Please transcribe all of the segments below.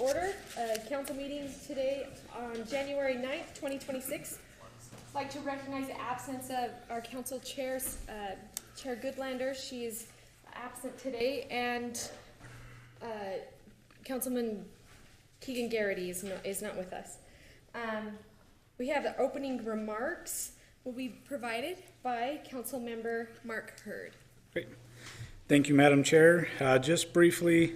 order. Council meeting today on January 9th, 2026. I'd like to recognize the absence of our council chair, Chair Goodlander. She is absent today, and Councilman Keegan Garrity is not with us. We have the opening remarks will be provided by Council Member Mark Hurd. Great. Thank you, Madam Chair. Just briefly,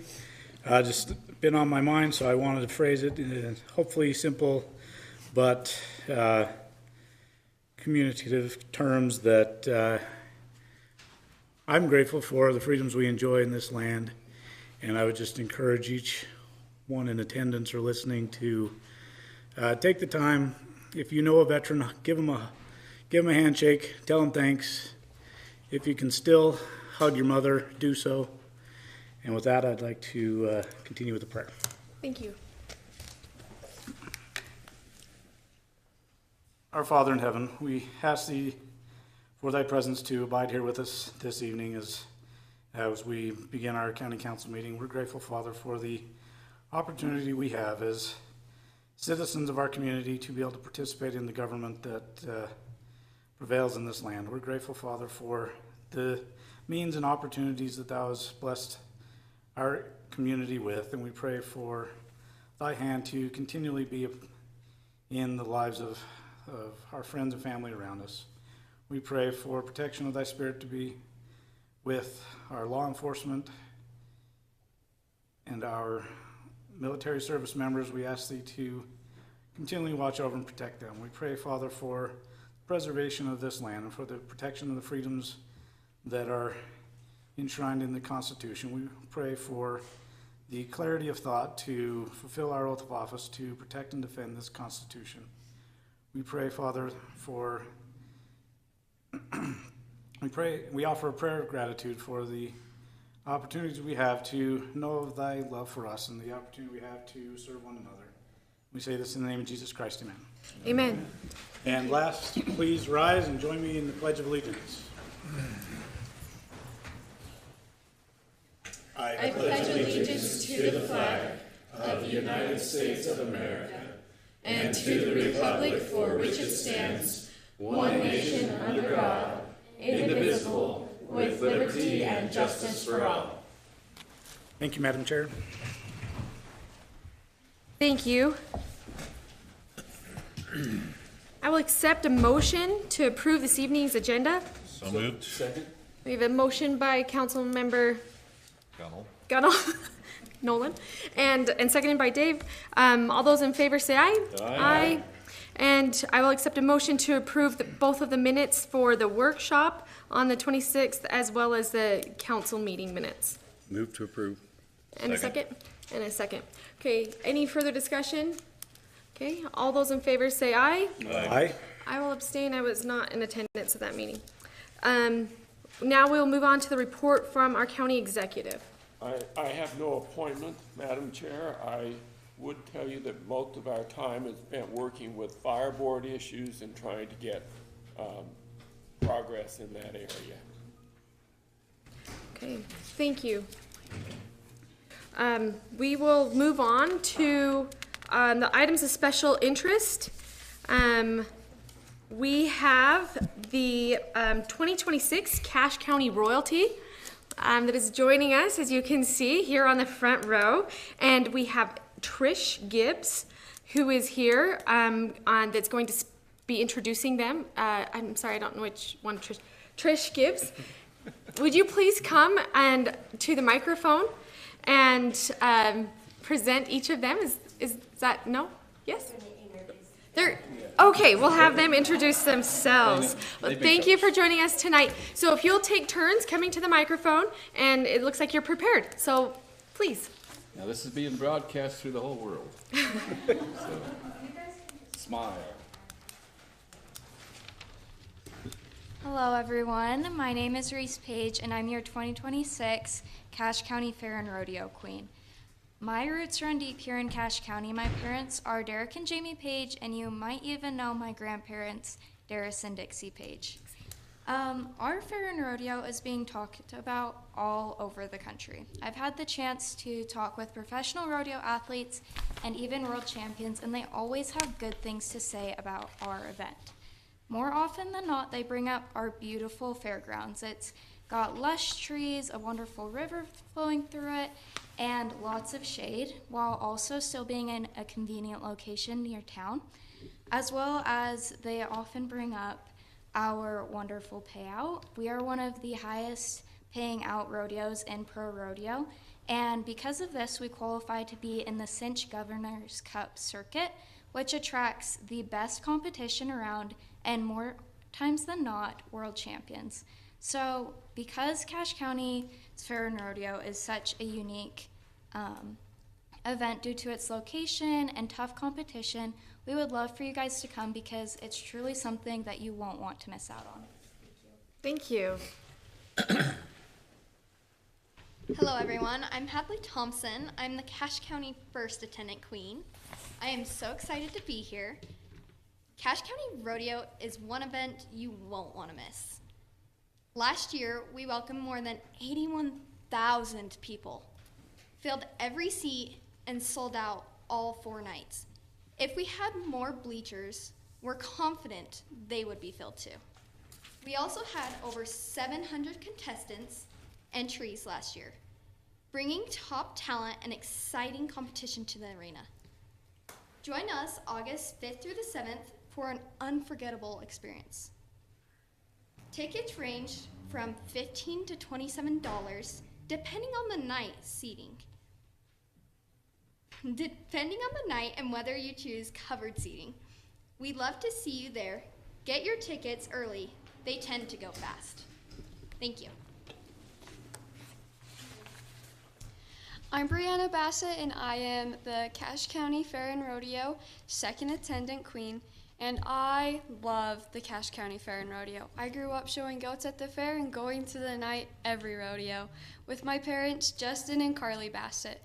just been on my mind, so I wanted to phrase it in hopefully simple but communicative terms that I'm grateful for the freedoms we enjoy in this land, and I would just encourage each one in attendance or listening to take the time. If you know a veteran, give them a handshake, tell them thanks. If you can still hug your mother, do so. And with that, I'd like to continue with the prayer. Thank you. Our Father in heaven, we ask thee for thy presence to abide here with us this evening as we begin our county council meeting. We're grateful, Father, for the opportunity we have as citizens of our community to be able to participate in the government that prevails in this land. We're grateful, Father, for the means and opportunities that thou hast blessed our community with, and we pray for thy hand to continually be in the lives of our friends and family around us. We pray for protection of thy Spirit to be with our law enforcement and our military service members. We ask thee to continually watch over and protect them. We pray, Father, for preservation of this land and for the protection of the freedoms that are enshrined in the Constitution. We pray for the clarity of thought to fulfill our oath of office to protect and defend this Constitution. We pray, Father, for we offer a prayer of gratitude for the opportunities we have to know of thy love for us and the opportunity we have to serve one another. We say this in the name of Jesus Christ, amen. Amen. And last, please rise and join me in the Pledge of Allegiance. I pledge allegiance to the flag of the United States of America and to the republic for which it stands, one nation under God, indivisible, with liberty and justice for all. Thank you, Madam Chair. Thank you. I will accept a motion to approve this evening's agenda. So moved. Second? We have a motion by Council Member Gunnell, Nolan, and seconded by Dave. All those in favor say aye. Aye. And I will accept a motion to approve both of the minutes for the workshop on the 26th as well as the council meeting minutes. Move to approve. And a second? And a second. Okay, any further discussion? Okay, all those in favor say aye. Aye. I will abstain. I was not in attendance at that meeting. Now we'll move on to the report from our county executive. I have no appointment, Madam Chair. I would tell you that most of our time is spent working with fire board issues and trying to get progress in that area. Okay, thank you. We will move on to the items of special interest. We have the 2026 Cache County Royalty that is joining us, as you can see here on the front row. And we have Trish Gibbs, who is here, that's going to be introducing them. I'm sorry, I don't know which one, Trish Gibbs. Would you please come and to the microphone and present each of them? Is that, no? Yes? They're, okay, we'll have them introduce themselves. Well, thank you for joining us tonight. So if you'll take turns coming to the microphone, and it looks like you're prepared, so please. Now this is being broadcast through the whole world. So, smile. Hello everyone, my name is Reese Page and I'm your 2026 Cache County Fair and Rodeo Queen. My roots run deep here in Cache County. My parents are Derek and Jamie Page, and you might even know my grandparents, Darius and Dixie Page. Our fair and rodeo is being talked about all over the country. I've had the chance to talk with professional rodeo athletes and even world champions, and they always have good things to say about our event. More often than not, they bring up our beautiful fairgrounds. It's got lush trees, a wonderful river flowing through it, and lots of shade, while also still being in a convenient location near town, as well as they often bring up our wonderful payout. We are one of the highest paying out rodeos in pro rodeo, and because of this, we qualify to be in the Cinch Governor's Cup circuit, which attracts the best competition around, and more times than not, world champions. So because Cache County Fair and Rodeo is such a unique event due to its location and tough competition, we would love for you guys to come because it's truly something that you won't want to miss out on. Thank you. Hello everyone, I'm Hadley Thompson. I'm the Cache County First Attendant Queen. I am so excited to be here. Cache County Rodeo is one event you won't want to miss. Last year, we welcomed more than 81,000 people, filled every seat, and sold out all 4 nights. If we had more bleachers, we're confident they would be filled too. We also had over 700 contestants entries last year, bringing top talent and exciting competition to the arena. Join us August 5th through the 7th for an unforgettable experience. Tickets range from $15 to $27, depending on the night seating. Depending on the night and whether you choose covered seating. We'd love to see you there. Get your tickets early. They tend to go fast. Thank you. I'm Brianna Bassett, and I am the Cache County Fair and Rodeo Second Attendant Queen, and I love the Cache County Fair and Rodeo. I grew up showing goats at the fair and going to the night every rodeo with my parents, Justin and Carly Bassett.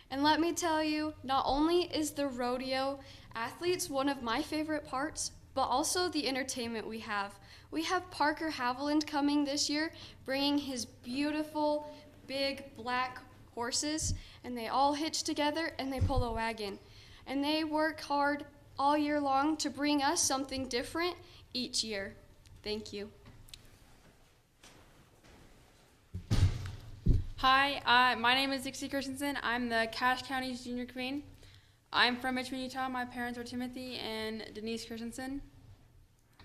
And let me tell you, not only is the rodeo athletes one of my favorite parts, but also the entertainment we have. We have Parker Haviland coming this year, bringing his beautiful, big, black horses, and they all hitch together and they pull a wagon. And they work hard all year long to bring us something different each year. Thank you. Hi, my name is Dixie Christensen. I'm the Cache County's Junior Queen. I'm from Richmond, Utah. My parents are Timothy and Denise Christensen.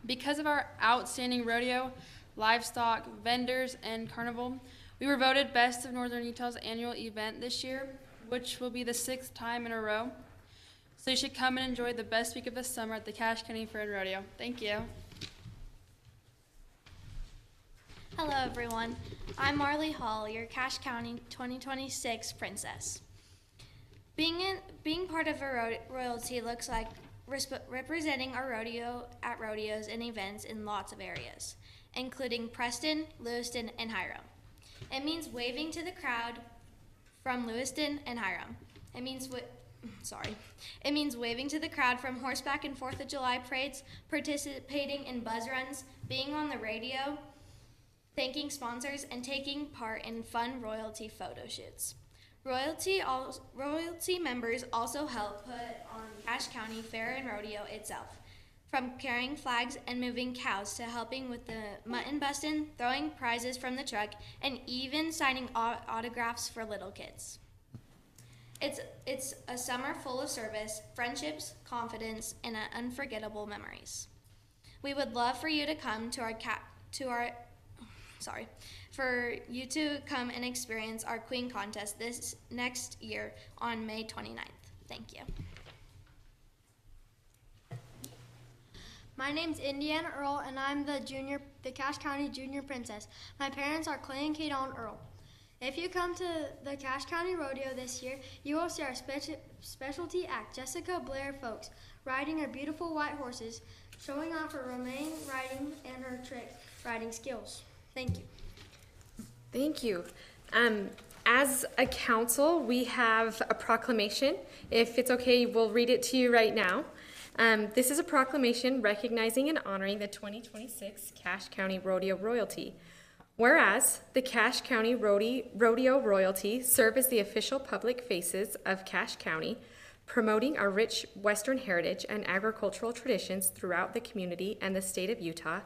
Because of our outstanding rodeo, livestock, vendors, and carnival, we were voted Best of Northern Utah's annual event this year, which will be the 6th time in a row. So you should come and enjoy the best week of the summer at the Cache County Fair and Rodeo. Thank you. Hello everyone, I'm Marley Hall, your Cache County 2026 princess. Being part of a royalty looks like representing our rodeo at rodeos and events in lots of areas, including Preston, Lewiston, and Hiram. It means waving to the crowd from Lewiston and Hiram. It means waving to the crowd from horseback and 4th of July parades, participating in buzz runs, being on the radio, thanking sponsors, and taking part in fun royalty photo shoots. Royalty members also help put on Cache County Fair and Rodeo itself, from carrying flags and moving cows to helping with the mutton busting, throwing prizes from the truck, and even signing autographs for little kids. It's a summer full of service, friendships, confidence, and unforgettable memories. We would love for you to come for you to come and experience our Queen Contest this next year on May 29th. Thank you. My name's Indiana Earl, and I'm the Cache County Junior Princess. My parents are Clay and Kaydon Earl. If you come to the Cache County Rodeo this year, you will see our specialty act, Jessica Blair Folks, riding her beautiful white horses, showing off her romaine riding and her trick riding skills. Thank you. Thank you. As a council, we have a proclamation. If it's okay, we'll read it to you right now. This is a proclamation recognizing and honoring the 2026 Cache County Rodeo Royalty. Whereas the Cache County Rodeo Royalty serve as the official public faces of Cache County, promoting our rich Western heritage and agricultural traditions throughout the community and the state of Utah.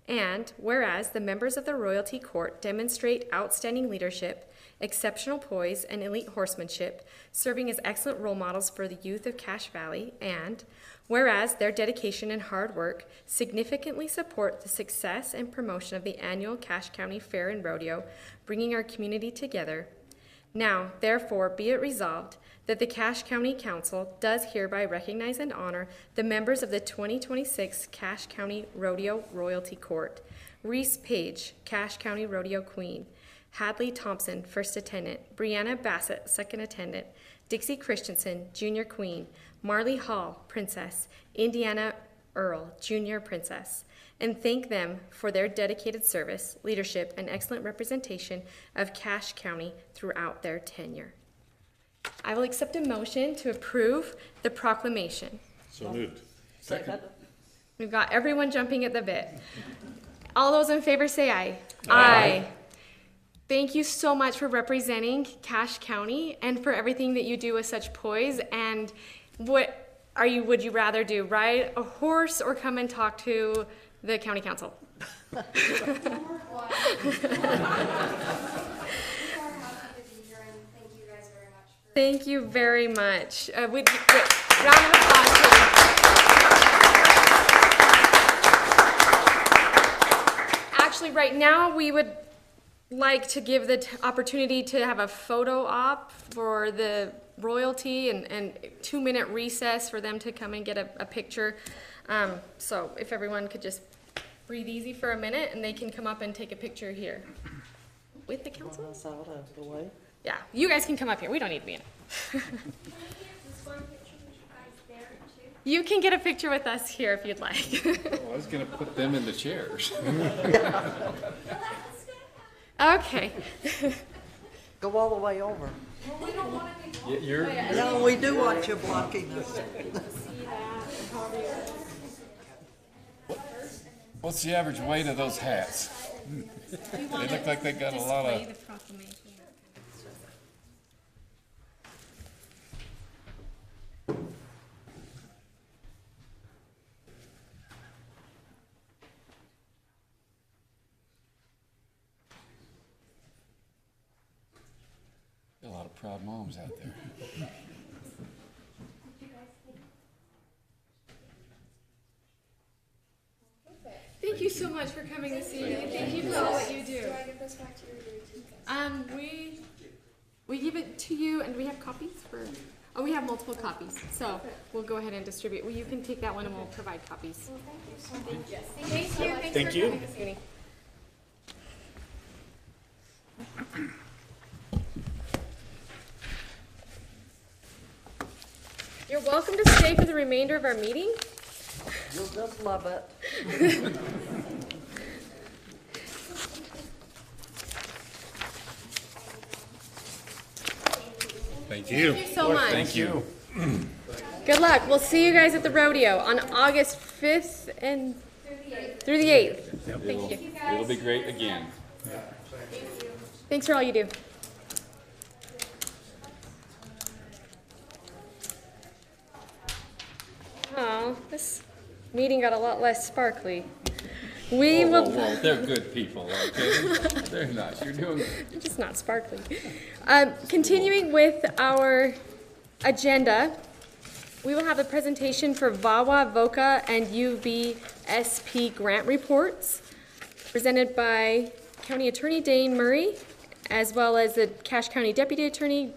And whereas the members of the Royalty Court demonstrate outstanding leadership, exceptional poise, and elite horsemanship, serving as excellent role models for the youth of Cache Valley. And whereas their dedication and hard work significantly support the success and promotion of the annual Cache County Fair and Rodeo, bringing our community together. Now, therefore, be it resolved that the Cache County Council does hereby recognize and honor the members of the 2026 Cache County Rodeo Royalty Court: Reese Page, Cache County Rodeo Queen; Hadley Thompson, First Attendant; Brianna Bassett, Second Attendant; Dixie Christensen, Junior Queen; Marley Hall, Princess; Indiana Earl, Junior Princess, and thank them for their dedicated service, leadership, and excellent representation of Cache County throughout their tenure. I will accept a motion to approve the proclamation. So moved. Second. We've got everyone jumping at the bit. All those in favor say aye. Aye. Thank you so much for representing Cache County and for everything that you do with such poise. And would you rather do, ride a horse or come and talk to the county council? Thank you very much. Round of applause, please. Actually, right now, we would like to give the opportunity to have a photo op for the royalty and 2-minute recess for them to come and get a picture. So if everyone could just breathe easy for a minute and they can come up and take a picture here with the council. Out of the way. Yeah, you guys can come up here. We don't need to be in it. You can get a picture with us here if you'd like. Well, I was going to put them in the chairs. Okay. Go all the way over. You're No, we do want you blocking us. What's the average weight of those hats? They look like they got a lot of. A lot of proud moms out there. Thank you so much for coming this evening. Thank you for all that you do. Do I give this back to you or do we keep that? We give it to you, and we have copies for. Oh, we have multiple copies, so we'll go ahead and distribute. Well, you can take that one, and we'll provide copies. Thank you. Thank you. Thanks Thank for you. coming this evening. You're welcome to stay for the remainder of our meeting. You'll just love it. Thank you. Thank you so much. Thank you. Good luck. We'll see you guys at the rodeo on August 5th and through the 8th. Thank you. It'll be great again. Thanks for all you do. Oh, this meeting got a lot less sparkly. We Whoa, will. whoa, whoa. They're good people, okay? They're nice. You're doing good. Just not sparkly. Continuing with our agenda, we will have a presentation for VAWA, VOCA, and UVSP grant reports presented by County Attorney Dane Murray, as well as the Cache County Deputy Attorney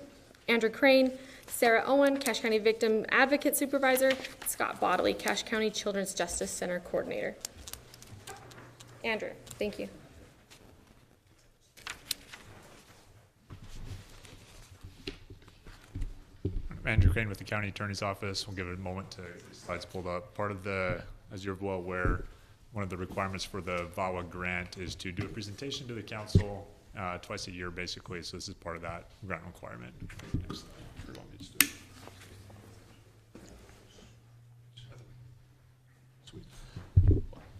Andrew Crane, Sarah Owen, Cache County Victim Advocate Supervisor, Scott Bodley, Cache County Children's Justice Center Coordinator. Andrew, thank you. Andrew Crane with the County Attorney's Office. We'll give it a moment to get the slides pulled up. Part of the, as you're well aware, one of the requirements for the VAWA grant is to do a presentation to the council twice a year, basically. So this is part of that grant requirement. Next slide. Sure, you want me to do it.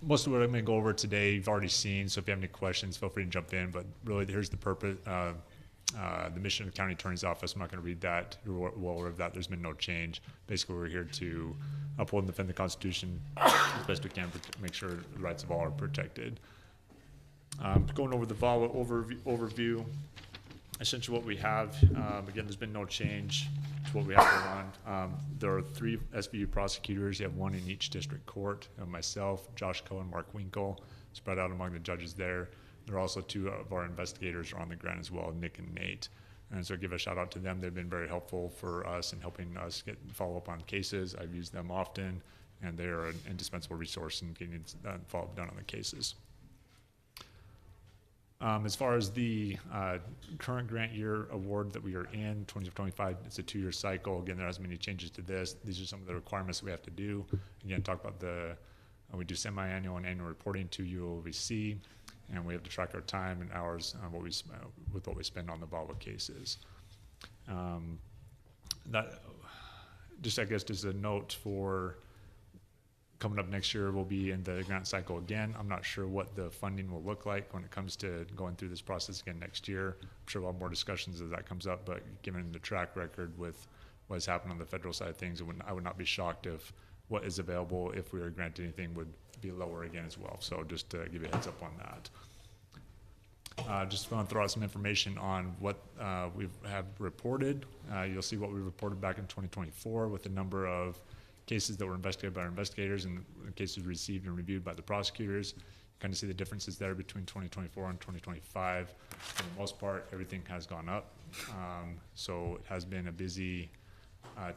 most of what I'm going to go over today you've already seen, so if you have any questions, feel free to jump in. But really, here's the purpose, the mission of the County Attorney's Office. I'm not going to read that. You're well aware of that. There's been no change. Basically, we're here to uphold and defend the Constitution as best we can, to make sure the rights of all are protected. Going over the VAWA overview, essentially what we have, again, there's been no change to what we have going on. There are 3 SVU prosecutors. You have 1 in each district court. Myself, Josh Cohen, Mark Winkle, spread out among the judges there. There are also 2 of our investigators are on the ground as well, Nick and Nate. And so give a shout out to them. They've been very helpful for us in helping us follow up on cases. I've used them often, and they are an indispensable resource in getting follow up done on the cases. As far as the current grant year award that we are in, 2025, it's a 2-year cycle. Again, there hasn't been any changes to this. These are some of the requirements we have to do. Again, talk about we do semi-annual and annual reporting to UOVC, and we have to track our time and hours on with what we spend on the VAWA cases. That just, I guess, just a note for coming up next year, we'll be in the grant cycle again. I'm not sure what the funding will look like when it comes to going through this process again next year. I'm sure we'll have more discussions as that comes up, but given the track record with what's happened on the federal side of things, I would not be shocked if what is available, if we are granted anything, would be lower again as well. So just to give you a heads up on that. Just want to throw out some information on what we have reported. You'll see what we reported back in 2024 with the number of cases that were investigated by our investigators and cases received and reviewed by the prosecutors. You kind of see the differences there between 2024 and 2025. For the most part, everything has gone up. So it has been a busy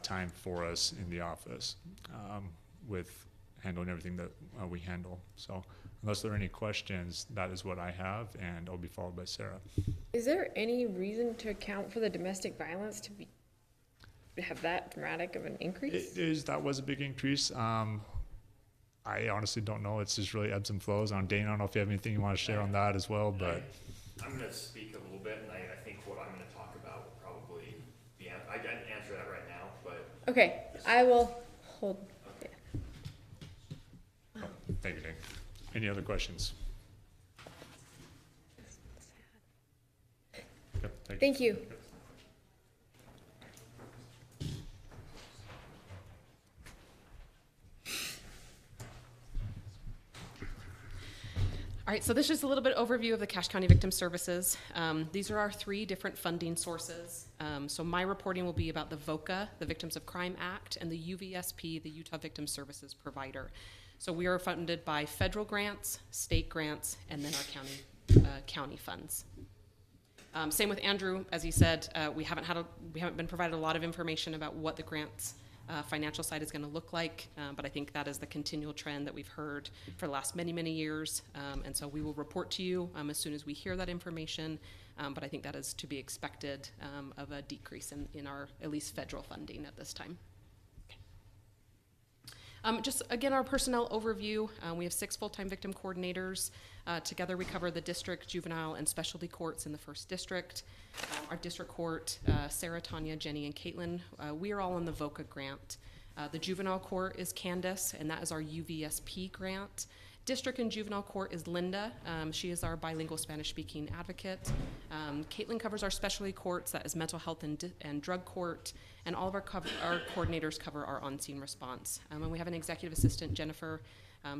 time for us in the office with handling everything that we handle. So unless there are any questions, that is what I have, and I'll be followed by Sarah. Is there any reason to account for the domestic violence to have that dramatic of an increase? That was a big increase. I honestly don't know. It's just really ebbs and flows. Dane, I don't know if you have anything you want to share on that as well, but. I'm going to speak a little bit, and I think what I'm going to talk about will probably be, I didn't answer that right now, but. Okay, I will hold. Okay. Oh, thank you, Dane. Any other questions? Okay, thank you. All right, so this is a little bit overview of the Cache County Victim Services. These are our 3 different funding sources. So my reporting will be about the VOCA, the Victims of Crime Act, and the UVSP, the Utah Victim Services Provider. So we are funded by federal grants, state grants, and then our county funds. Same with Andrew, as he said, we haven't been provided a lot of information about what the grants financial side is going to look like, but I think that is the continual trend that we've heard for the last many, many years, and so we will report to you as soon as we hear that information, but I think that is to be expected of a decrease in our, at least federal funding at this time. Just again, our personnel overview. We have 6 full-time victim coordinators. Together we cover the district, juvenile, and specialty courts in the 1st District. Our district court, Sarah, Tanya, Jenny, and Caitlin, we are all on the VOCA grant. The juvenile court is Candace, and that is our UVSP grant. District and juvenile court is Linda. She is our bilingual Spanish-speaking advocate. Caitlin covers our specialty courts, that is mental health and drug court, and all of our coordinators cover our on-scene response. And we have an executive assistant, Jennifer,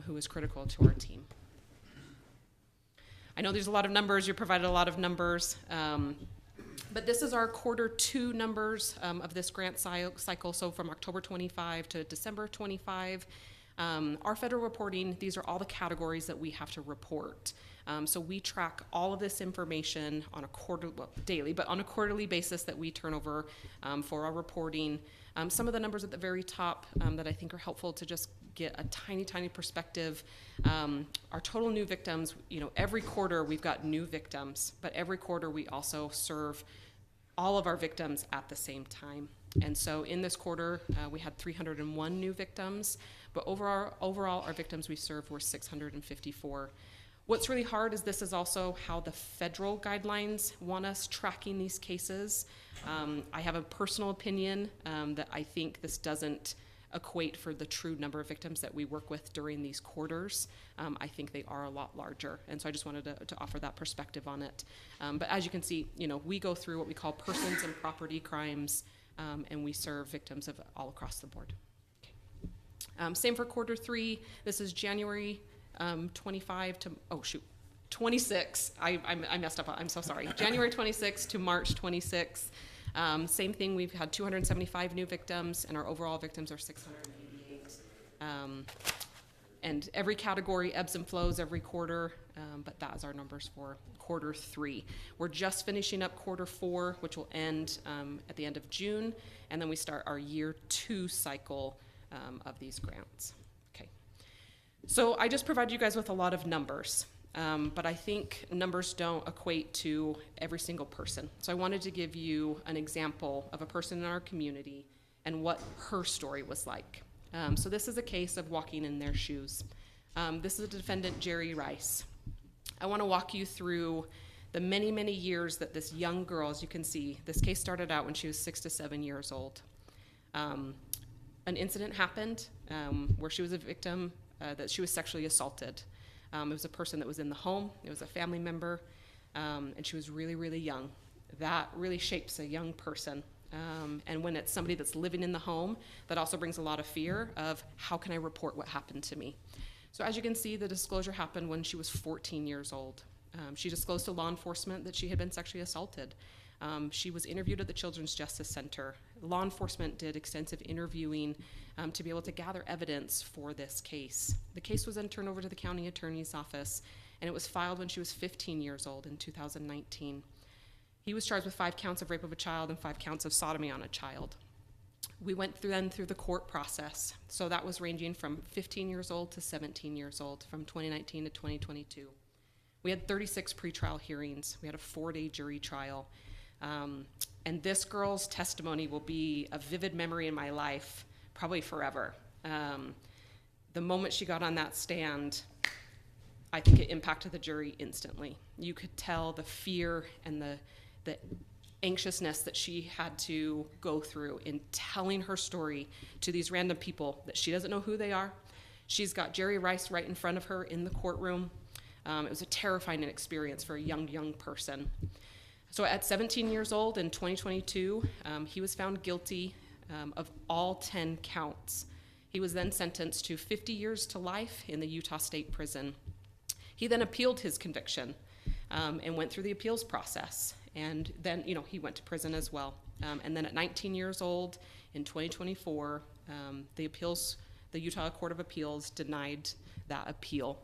who is critical to our team. I know there's a lot of numbers, you provided a lot of numbers, but this is our Q2 numbers of this grant cycle, so from October 25 to December 25. Our federal reporting, these are all the categories that we have to report. So we track all of this information on a daily, but on a quarterly basis that we turn over for our reporting. Some of the numbers at the very top that I think are helpful to just get a tiny, tiny perspective. Our total new victims, every quarter we've got new victims, but every quarter we also serve all of our victims at the same time. And so in this quarter, we had 301 new victims, but overall our victims we served were 654. What's really hard is this is also how the federal guidelines want us tracking these cases. I have a personal opinion that I think this doesn't equate for the true number of victims that we work with during these quarters. I think they are a lot larger, and so I just wanted to offer that perspective on it. But as you can see, we go through what we call persons and property crimes, and we serve victims of all across the board. Okay. Same for quarter 3. This is January 25 to, 26. I messed up. I'm so sorry. January 26 to March 26. Same thing. We've had 275 new victims, and our overall victims are 688. And every category ebbs and flows every quarter, but that is our numbers for quarter 3. We're just finishing up quarter 4, which will end at the end of June, and then we start our year 2 cycle of these grants. Okay. So I just provided you guys with a lot of numbers. But I think numbers don't equate to every single person. So I wanted to give you an example of a person in our community and what her story was like. So this is a case of walking in their shoes. This is the defendant, Jerry Rice. I want to walk you through the many, many years that this young girl, as you can see, this case started out when she was 6 to 7 years old. An incident happened where she was a victim, that she was sexually assaulted. It was a person that was in the home. It was a family member, and she was really, really young. That really shapes a young person. And when it's somebody that's living in the home, that also brings a lot of fear of how can I report what happened to me. So as you can see, the disclosure happened when she was 14 years old. She disclosed to law enforcement that she had been sexually assaulted. She was interviewed at the Children's Justice Center. Law enforcement did extensive interviewing to be able to gather evidence for this case. The case was then turned over to the county attorney's office, and it was filed when she was 15 years old in 2019. He was charged with 5 counts of rape of a child and 5 counts of sodomy on a child. We went through the court process. So that was ranging from 15 years old to 17 years old, from 2019 to 2022. We had 36 pretrial hearings. We had a 4-day jury trial. And this girl's testimony will be a vivid memory in my life, probably forever. The moment she got on that stand, I think it impacted the jury instantly. You could tell the fear and the anxiousness that she had to go through in telling her story to these random people that she doesn't know who they are. She's got Jerry Rice right in front of her in the courtroom. It was a terrifying experience for a young person. So at 17 years old in 2022, he was found guilty of all 10 counts. He was then sentenced to 50 years to life in the Utah State Prison. He then appealed his conviction and went through the appeals process. And then, he went to prison as well. And then at 19 years old in 2024, the Utah Court of Appeals denied that appeal.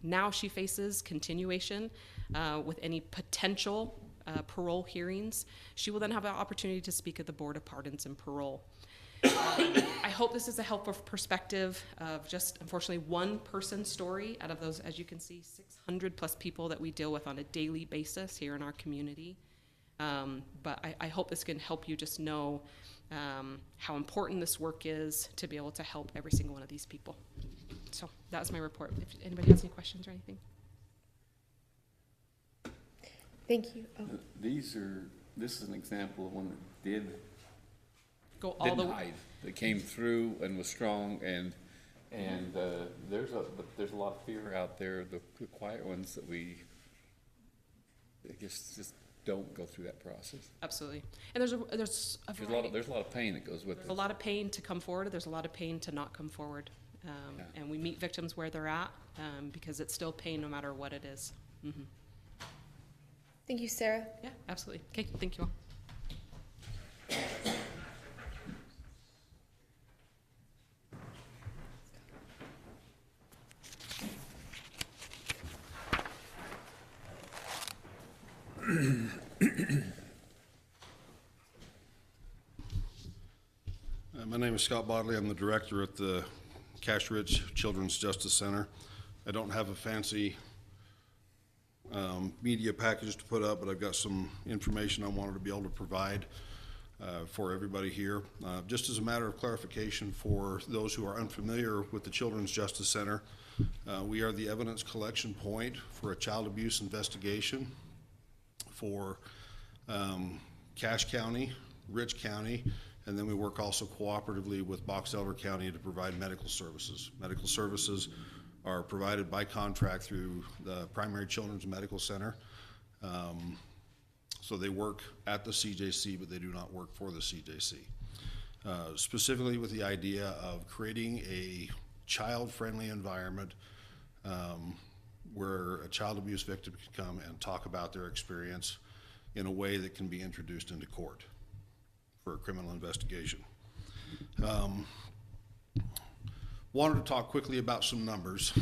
Now she faces continuation with any potential parole hearings. She will then have an opportunity to speak at the Board of Pardons and Parole. I hope this is a helpful perspective of just, unfortunately, one person's story out of those, as you can see, 600 plus people that we deal with on a daily basis here in our community. But I hope this can help you just know how important this work is to be able to help every single one of these people. So that's my report. If anybody has any questions or anything. Thank you. Oh. This is an example of one that didn't hide. That came through and was strong, and there's a lot of fear out there. The quiet ones that we, I guess, just don't go through that process. Absolutely, and there's a lot of pain that goes with it. There's a lot of pain to come forward. There's a lot of pain to not come forward, and we meet victims where they're at because it's still pain no matter what it is. Mm-hmm. Thank you, Sarah. Yeah, absolutely. Okay, thank you all. My name is Scott Bodley. I'm the director at the Cash Rich Children's Justice Center. I don't have a fancy media package to put up, but I've got some information I wanted to be able to provide for everybody here. Just as a matter of clarification for those who are unfamiliar with the Children's Justice Center, we are the evidence collection point for a child abuse investigation for Cache County, Rich County, And then we work also cooperatively with Box Elder County to provide medical services. Medical services are provided by contract through the Primary Children's Medical Center. So they work at the CJC, but they do not work for the CJC. Specifically with the idea of creating a child-friendly environment where a child abuse victim can come and talk about their experience in a way that can be introduced into court for a criminal investigation. Wanted to talk quickly about some numbers.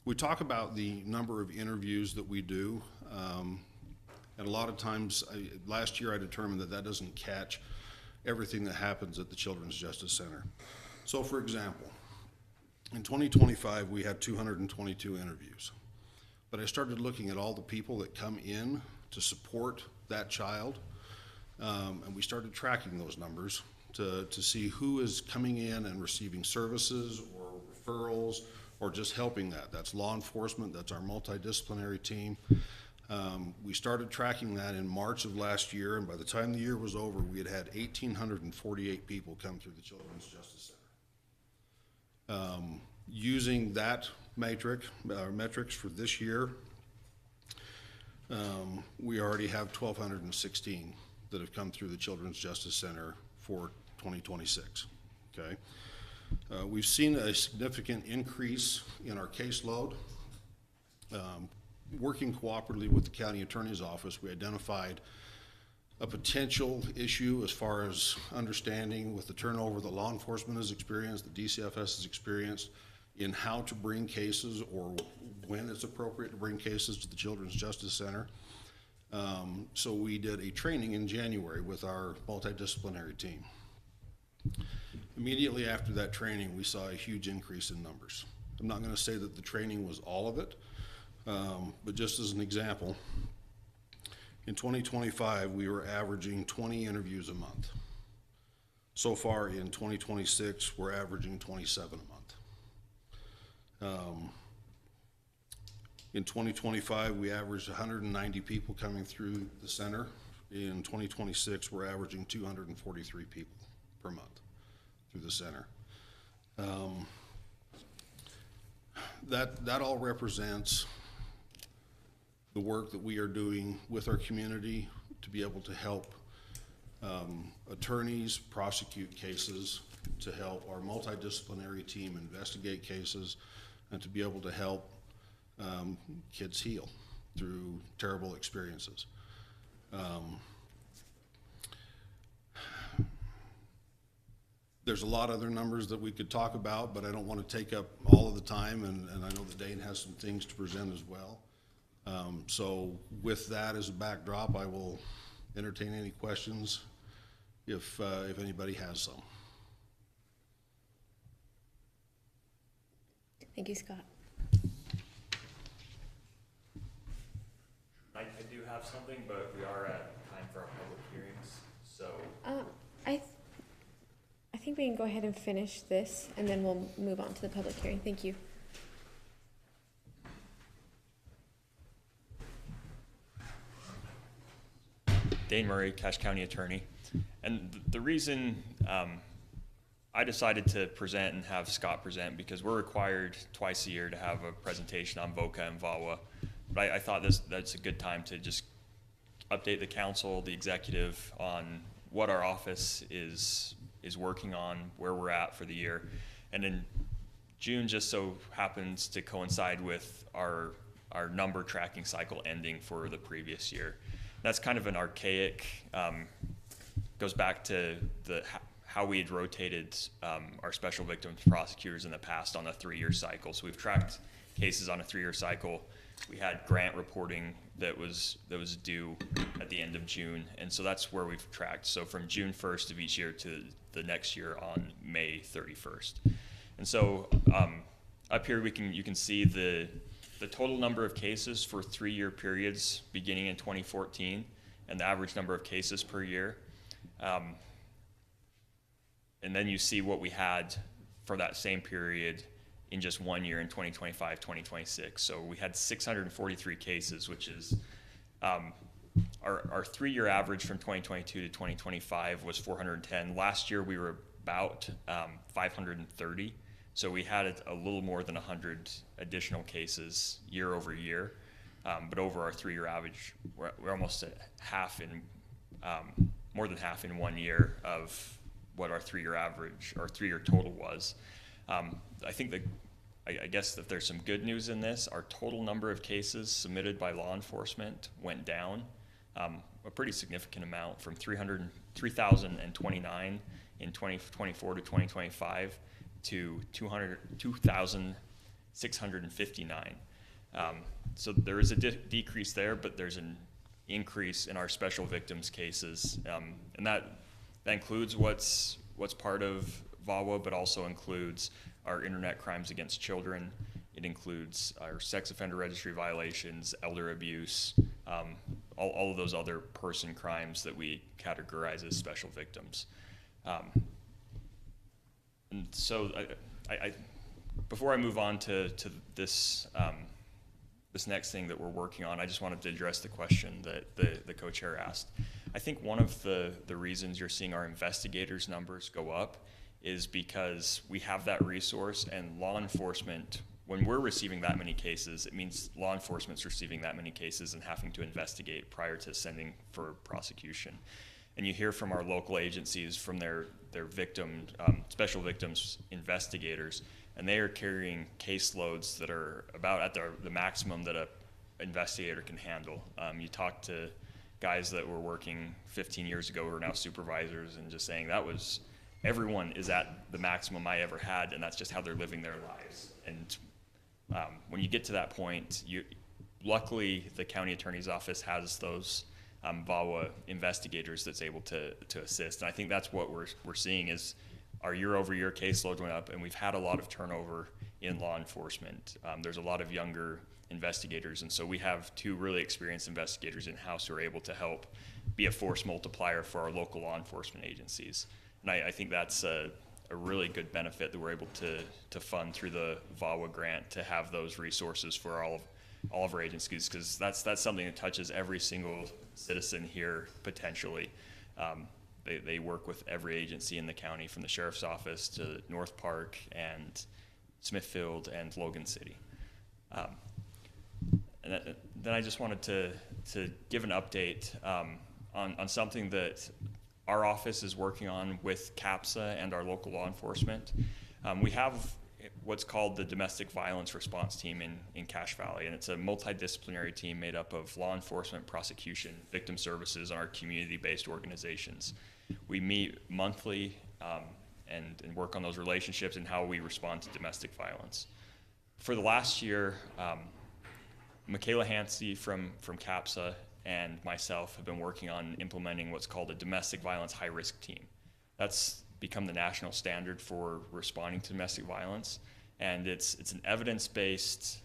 We talk about the number of interviews that we do, and a lot of times, last year I determined that that doesn't catch everything that happens at the Children's Justice Center. So for example, in 2025 we had 222 interviews, but I started looking at all the people that come in to support that child, and we started tracking those numbers to see who is coming in and receiving services or referrals or just helping that. That's law enforcement, that's our multidisciplinary team. We started tracking that in March of last year, and by the time the year was over, we had 1,848 people come through the Children's Justice Center. Using that metrics for this year, we already have 1,216 that have come through the Children's Justice Center for 2026, okay? We've seen a significant increase in our caseload. Working cooperatively with the county attorney's office, we identified a potential issue as far as understanding with the turnover that law enforcement has experienced, the DCFS has experienced, in how to bring cases or when it's appropriate to bring cases to the Children's Justice Center. So we did a training in January with our multidisciplinary team. Immediately after that training, we saw a huge increase in numbers. I'm not going to say that the training was all of it, but just as an example, in 2025, we were averaging 20 interviews a month. So far in 2026, we're averaging 27 a month. In 2025, we averaged 190 people coming through the center. In 2026, we're averaging 243 people per month through the center. That all represents the work that we are doing with our community to be able to help attorneys prosecute cases, to help our multidisciplinary team investigate cases, and to be able to help kids heal through terrible experiences. There's a lot of other numbers that we could talk about, but I don't want to take up all of the time, and I know that Dane has some things to present as well. So with that as a backdrop, I will entertain any questions if anybody has some. Thank you, Scott. I do have something, but we are at time for our public hearings, so. I think we can go ahead and finish this, and then we'll move on to the public hearing. Thank you. Dane Murray, Cache County Attorney. And the reason I decided to present and have Scott present, because we're required twice a year to have a presentation on VOCA and VAWA. But I thought that's a good time to just update the council, the executive, on what our office is working on, where we're at for the year. And in June just so happens to coincide with our number tracking cycle ending for the previous year. That's kind of an archaic, goes back to how we had rotated our special victims prosecutors in the past on a 3-year cycle. So we've tracked cases on a 3-year cycle. We had grant reporting that was due at the end of June, and so that's where we've tracked. So from June 1st of each year to the next year on May 31st. And so up here you can see the total number of cases for 3-year periods beginning in 2014 and the average number of cases per year. And then you see what we had for that same period in just 1 year in 2025, 2026. So we had 643 cases, which is our 3-year average from 2022 to 2025 was 410. Last year we were about 530. So we had a little more than 100 additional cases year over year. But over our 3-year average, we're almost at half in, more than half in 1 year of what our 3-year average, or 3-year total was. I think that, I guess that there's some good news in this. Our total number of cases submitted by law enforcement went down a pretty significant amount, from 3,029 in 2024 to 2025 to 2,659. So there is a decrease there, but there's an increase in our special victims cases, and that includes what's part of VAWA, but also includes our internet crimes against children. It includes our sex offender registry violations, elder abuse, all of those other person crimes that we categorize as special victims. And so I before I move on to this this next thing that we're working on, I just wanted to address the question that the co-chair asked. I think one of the reasons you're seeing our investigators numbers go up is because we have that resource, and law enforcement, when we're receiving that many cases, it means law enforcement's receiving that many cases and having to investigate prior to sending for prosecution. And you hear from our local agencies, from their victim, special victims investigators, and they are carrying caseloads that are about at the maximum that a investigator can handle. You talk to guys that were working 15 years ago who are now supervisors, and just saying everyone is at the maximum I ever had, and that's just how they're living their lives. And when you get to that point, luckily the county attorney's office has those VAWA investigators that's able to assist. And I think that's what we're seeing is our year-over-year caseload went up, and we've had a lot of turnover in law enforcement. There's a lot of younger investigators, and so we have 2 really experienced investigators in-house who are able to help be a force multiplier for our local law enforcement agencies. And I think that's a really good benefit that we're able to fund through the VAWA grant, to have those resources for all of our agencies, because that's something that touches every single citizen here potentially. They work with every agency in the county, from the sheriff's office to North Park and Smithfield and Logan City. And then I just wanted to give an update on something that our office is working on with CAPSA and our local law enforcement. We have what's called the Domestic Violence Response Team in Cache Valley, and it's a multidisciplinary team made up of law enforcement, prosecution, victim services, and our community-based organizations. We meet monthly and work on those relationships and how we respond to domestic violence. For the last year, Michaela Hansey from CAPSA and myself have been working on implementing what's called a domestic violence high-risk team. That's become the national standard for responding to domestic violence, and it's an evidence-based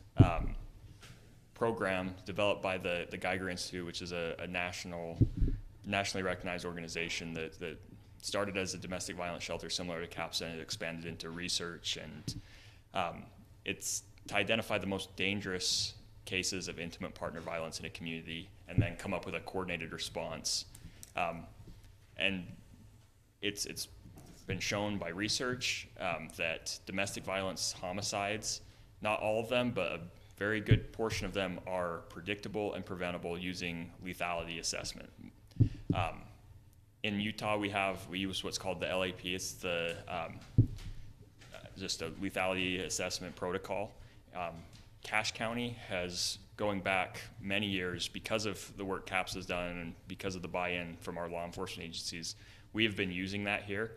program developed by the Geiger Institute, which is a nationally recognized organization that started as a domestic violence shelter similar to CAPSA, and it expanded into research, and it's to identify the most dangerous cases of intimate partner violence in a community, and then come up with a coordinated response. And it's been shown by research that domestic violence homicides, not all of them, but a very good portion of them, are predictable and preventable using lethality assessment. In Utah, we use what's called the LAP. It's the just a lethality assessment protocol. Cache County has, going back many years, because of the work CAPS has done and because of the buy-in from our law enforcement agencies, we have been using that here.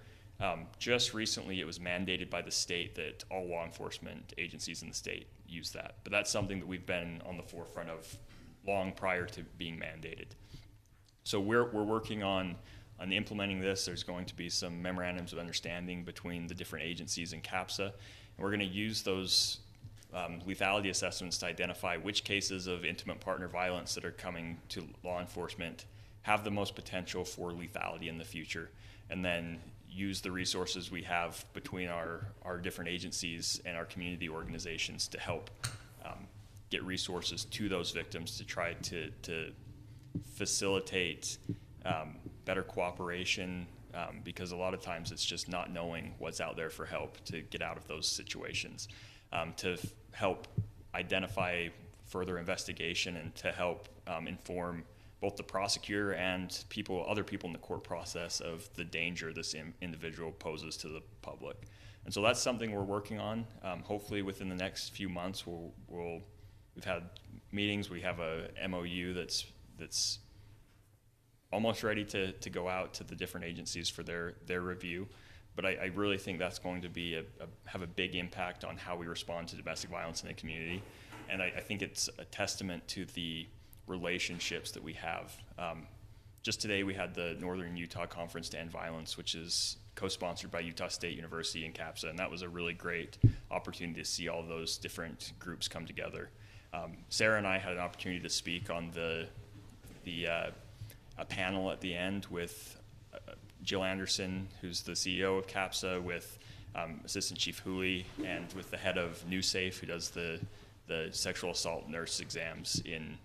Just recently, it was mandated by the state that all law enforcement agencies in the state use that. But that's something that we've been on the forefront of long prior to being mandated. So we're working on implementing this. There's going to be some memorandums of understanding between the different agencies in CAPSA, and we're going to use those lethality assessments to identify which cases of intimate partner violence that are coming to law enforcement have the most potential for lethality in the future, and then use the resources we have between our different agencies and our community organizations to help get resources to those victims to try to facilitate better cooperation, because a lot of times it's just not knowing what's out there for help to get out of those situations, to help identify further investigation and to help inform both the prosecutor and other people in the court process of the danger this individual poses to the public. And so that's something we're working on. Hopefully within the next few months, we've had meetings. We have a MOU that's almost ready to go out to the different agencies for their review. But I really think that's going to be have a big impact on how we respond to domestic violence in the community. And I think it's a testament to the relationships that we have. Just today we had the Northern Utah Conference to End Violence, which is co-sponsored by Utah State University and CAPSA, and that was a really great opportunity to see all those different groups come together. Sarah and I had an opportunity to speak on a panel at the end with Jill Anderson, who's the CEO of CAPSA, with Assistant Chief Hooley, and with the head of NewSafe, who does the sexual assault nurse exams in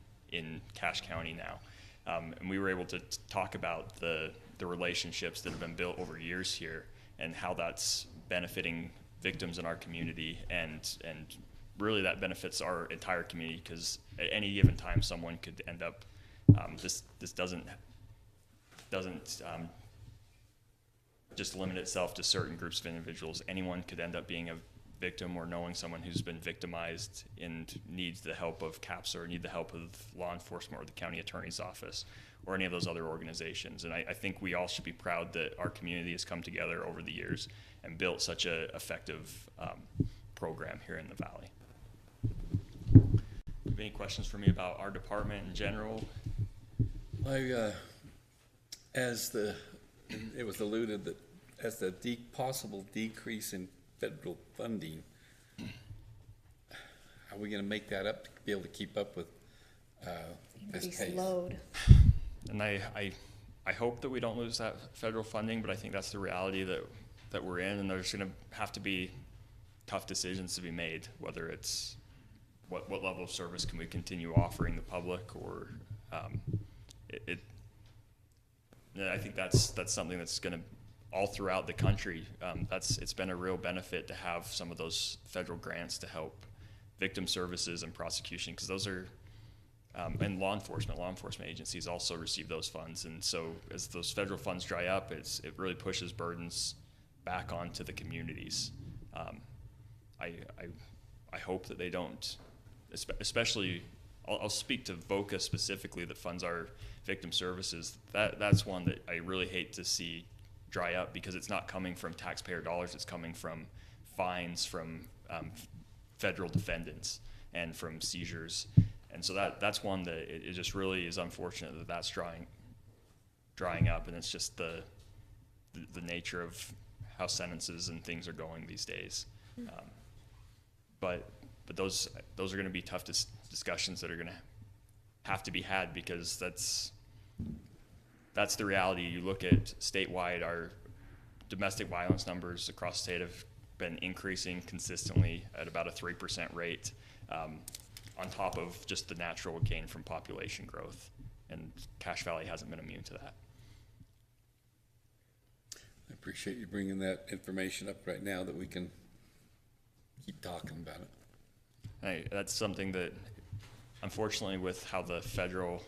Cache County now. And we were able to talk about the relationships that have been built over years here and how that's benefiting victims in our community, and really that benefits our entire community, because at any given time someone could end up, this doesn't just limit itself to certain groups of individuals. Anyone could end up being a victim or knowing someone who's been victimized and needs the help of CAPSA or need the help of law enforcement or the county attorney's office or any of those other organizations. And I think we all should be proud that our community has come together over the years and built such an effective program here in the Valley. Do you have any questions for me about our department in general? It was alluded that as the possible decrease in federal funding, are we going to make that up to be able to keep up with this pace? Load. And I hope that we don't lose that federal funding, but I think that's the reality that we're in, and there's going to have to be tough decisions to be made, whether it's what level of service can we continue offering the public, or I think that's something that's going to all throughout the country. It's been a real benefit to have some of those federal grants to help victim services and prosecution, because those are and law enforcement agencies also receive those funds. And so as those federal funds dry up, it really pushes burdens back onto the communities. I hope that they don't, especially, I'll speak to VOCA specifically that funds our victim services. That's one that I really hate to see dry up, because it's not coming from taxpayer dollars, it's coming from fines from federal defendants and from seizures. And so that's one that it just really is unfortunate that that's drying up, and it's just the nature of how sentences and things are going these days. But those are going to be tough discussions that are going to have to be had, because that's the reality. You look at statewide, our domestic violence numbers across the state have been increasing consistently at about a 3% rate, on top of just the natural gain from population growth. And Cache Valley hasn't been immune to that. I appreciate you bringing that information up right now, that we can keep talking about it. That's something that, unfortunately, with how the federal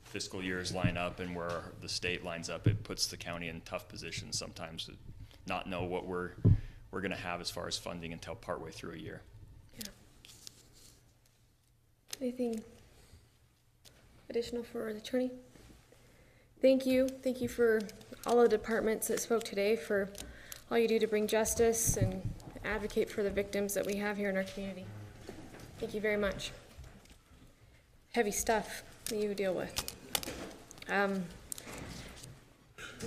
fiscal years line up and where the state lines up, it puts the county in tough positions sometimes to not know what we're going to have as far as funding until partway through a year. Yeah. Anything additional for the attorney? Thank you for all the departments that spoke today, for all you do to bring justice and advocate for the victims that we have here in our community. Thank you very much. Heavy stuff that you deal with.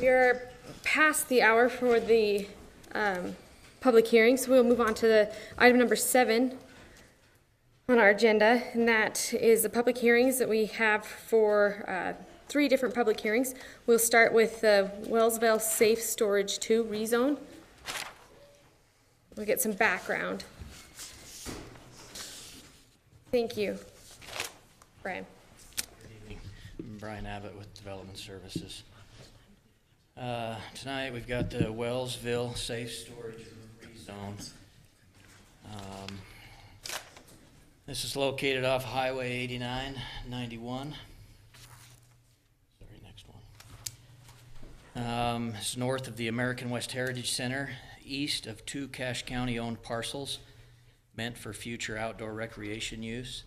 We are past the hour for the public hearing, so we'll move on to the item number 7 on our agenda, and that is the public hearings that we have for 3 different public hearings. We'll start with the Wellsville Safe Storage 2 rezone. We'll get some background. Thank you. Brian. Brian Abbott with Development Services. Tonight we've got the Wellsville Safe Storage Rezone. This is located off Highway 8991. Sorry, next one. It's north of the American West Heritage Center, east of 2 Cache County-owned parcels meant for future outdoor recreation use.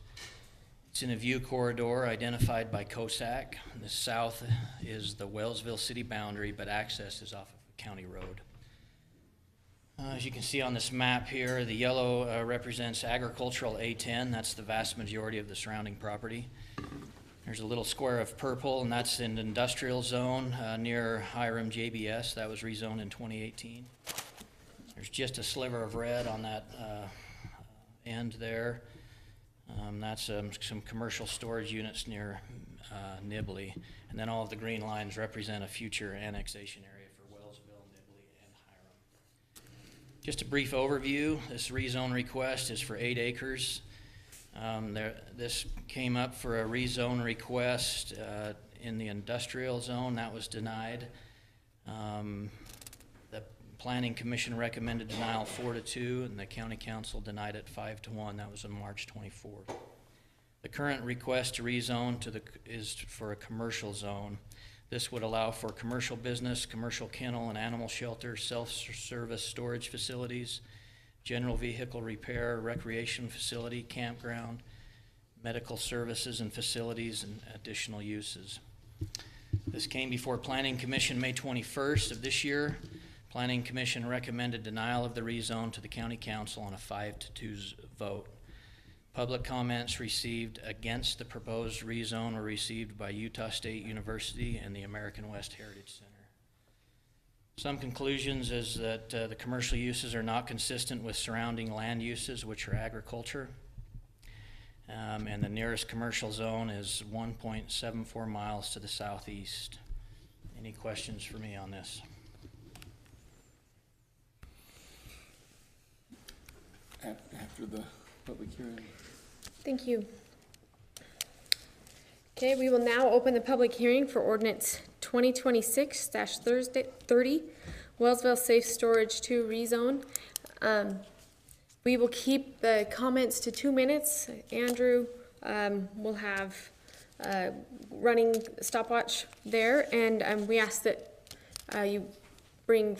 It's in a view corridor identified by COSAC. The south is the Wellsville city boundary, but access is off of a county road. As you can see on this map here, the yellow represents agricultural A10. That's the vast majority of the surrounding property. There's a little square of purple, and that's an industrial zone near Hiram JBS. That was rezoned in 2018. There's just a sliver of red on that end there. That's some commercial storage units near Nibley. And then all of the green lines represent a future annexation area for Wellsville, Nibley, and Hiram. Just a brief overview. This rezone request is for 8 acres. This came up for a rezone request in the industrial zone. That was denied. The Planning Commission recommended denial 4-2, and the County Council denied it 5-1. That was on March 24th. The current request to rezone is for a commercial zone. This would allow for commercial business, commercial kennel and animal shelter, self-service storage facilities, general vehicle repair, recreation facility, campground, medical services and facilities, and additional uses. This came before Planning Commission May 21st of this year. Planning Commission recommended denial of the rezone to the County Council on a 5-2 vote. Public comments received against the proposed rezone were received by Utah State University and the American West Heritage Center. Some conclusions is that the commercial uses are not consistent with surrounding land uses, which are agriculture. And the nearest commercial zone is 1.74 miles to the southeast. Any questions for me on this? After the public hearing. Thank you. Okay, we will now open the public hearing for ordinance 2026-30, Wellsville Safe Storage 2 rezone. We will keep the comments to 2 minutes. Andrew will have running stopwatch there, and we ask that you bring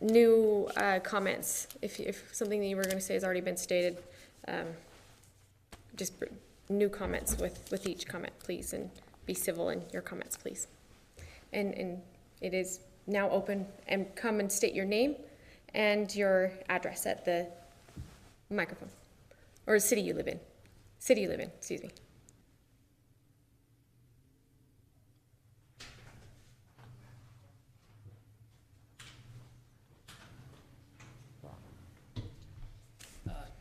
new comments. If something that you were going to say has already been stated, just new comments with each comment, please, and be civil in your comments, please. And it is now open, and come and state your name and your address at the microphone, or city you live in. City you live in, excuse me.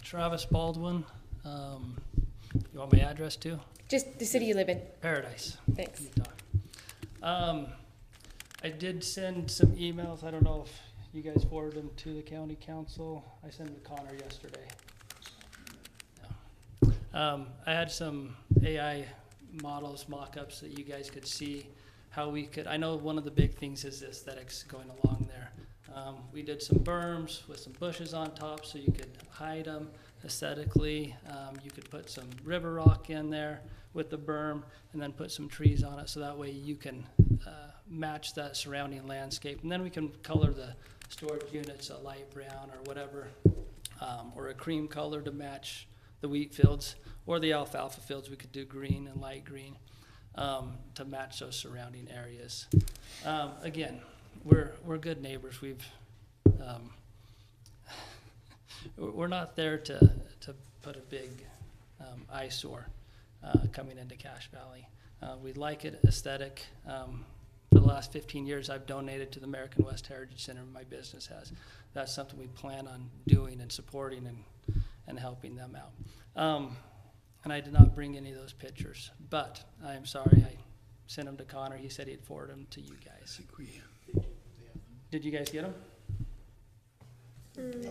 Travis Baldwin. You want my address too? Just the city you live in. Paradise. Thanks. Utah. I did send some emails. I don't know if you guys forwarded them to the county council. I sent them to Connor yesterday. No. I had some AI models, mock-ups that you guys could see how we could. I know one of the big things is the aesthetics going along there. We did some berms with some bushes on top so you could hide them aesthetically. You could put some river rock in there with the berm and then put some trees on it so that way you can match that surrounding landscape. And then we can color the storage units a light brown or whatever, or a cream color to match the wheat fields, or the alfalfa fields. We could do green and light green to match those surrounding areas. Again, we're good neighbors. We're not there to put a big eyesore coming into Cache Valley. We like it aesthetic. For the last 15 years, I've donated to the American West Heritage Center. My business has. That's something we plan on doing and supporting and helping them out. And I did not bring any of those pictures, but I am sorry. I sent them to Connor. He said he'd forward them to you guys. Did you guys get them?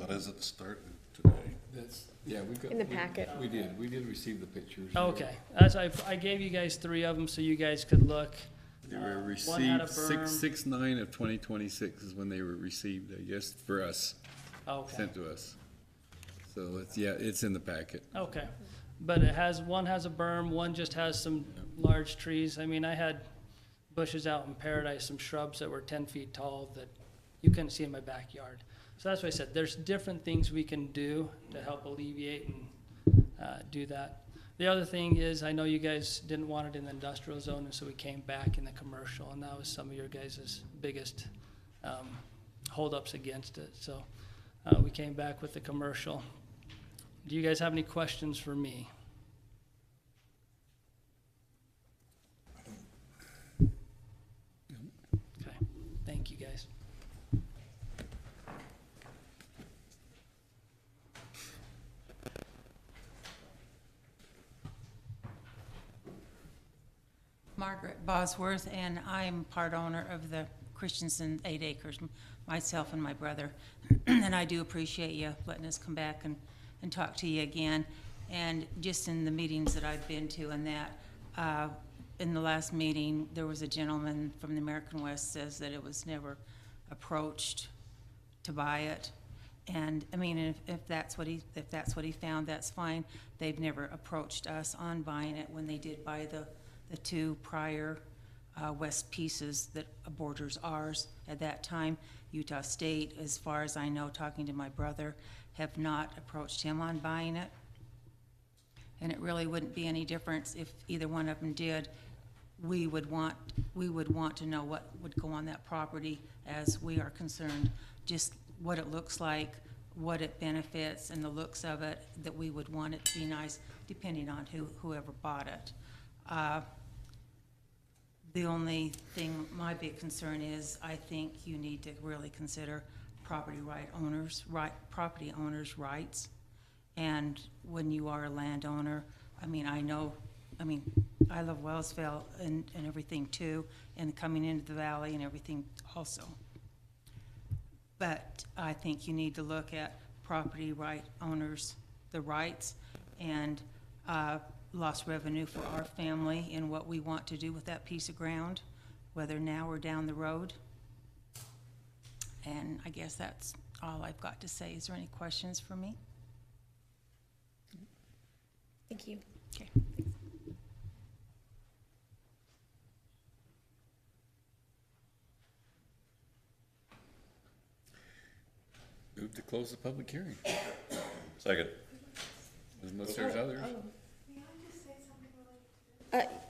Not as it started today. Yeah, we got. In the packet. We did receive the pictures. Okay, as I gave you guys 3 of them so you guys could look. They were One had a received, berm. 6/9 of 2026 is when they were received, I guess, for us. Okay. Sent to us. So it's in the packet. Okay, but one has a berm, one just has some large trees. I mean, I had bushes out in Paradise, some shrubs that were 10 feet tall that you couldn't see in my backyard. So that's why I said there's different things we can do to help alleviate and do that. The other thing is, I know you guys didn't want it in the industrial zone, and so we came back in the commercial, and that was some of your guys' biggest holdups against it. So we came back with the commercial. Do you guys have any questions for me? Okay, thank you guys. Margaret Bosworth, and I'm part owner of the Christensen 8 acres, myself and my brother. And I do appreciate you letting us come back and talk to you again. And just in the meetings that I've been to and that, in the last meeting, there was a gentleman from the American West says that it was never approached to buy it. And I mean, if that's what he found, that's fine. They've never approached us on buying it when they did buy the 2 prior west pieces that borders ours at that time. Utah State, as far as I know, talking to my brother, have not approached him on buying it. And it really wouldn't be any difference if either one of them did. We would want to know what would go on that property as we are concerned, just what it looks like, what it benefits, and the looks of it, that we would want it to be nice depending on whoever bought it. The only thing, my big concern is, I think you need to really consider property owners' rights. And when you are a landowner, I love Wellsville and everything too, and coming into the valley and everything also. But I think you need to look at property owners, the rights, and lost revenue for our family and what we want to do with that piece of ground, whether now or down the road. And I guess that's all I've got to say. Is there any questions for me? Thank you. Okay. Move to close the public hearing. Second. Unless there's others.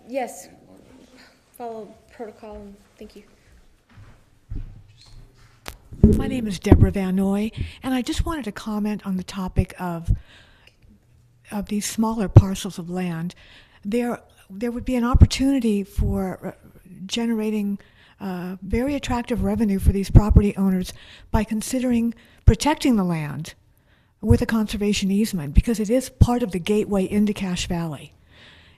Yes. Follow protocol, and thank you. My name is Deborah Van Noy, and I just wanted to comment on the topic of these smaller parcels of land. There would be an opportunity for generating very attractive revenue for these property owners by considering protecting the land with a conservation easement, because it is part of the gateway into Cache Valley.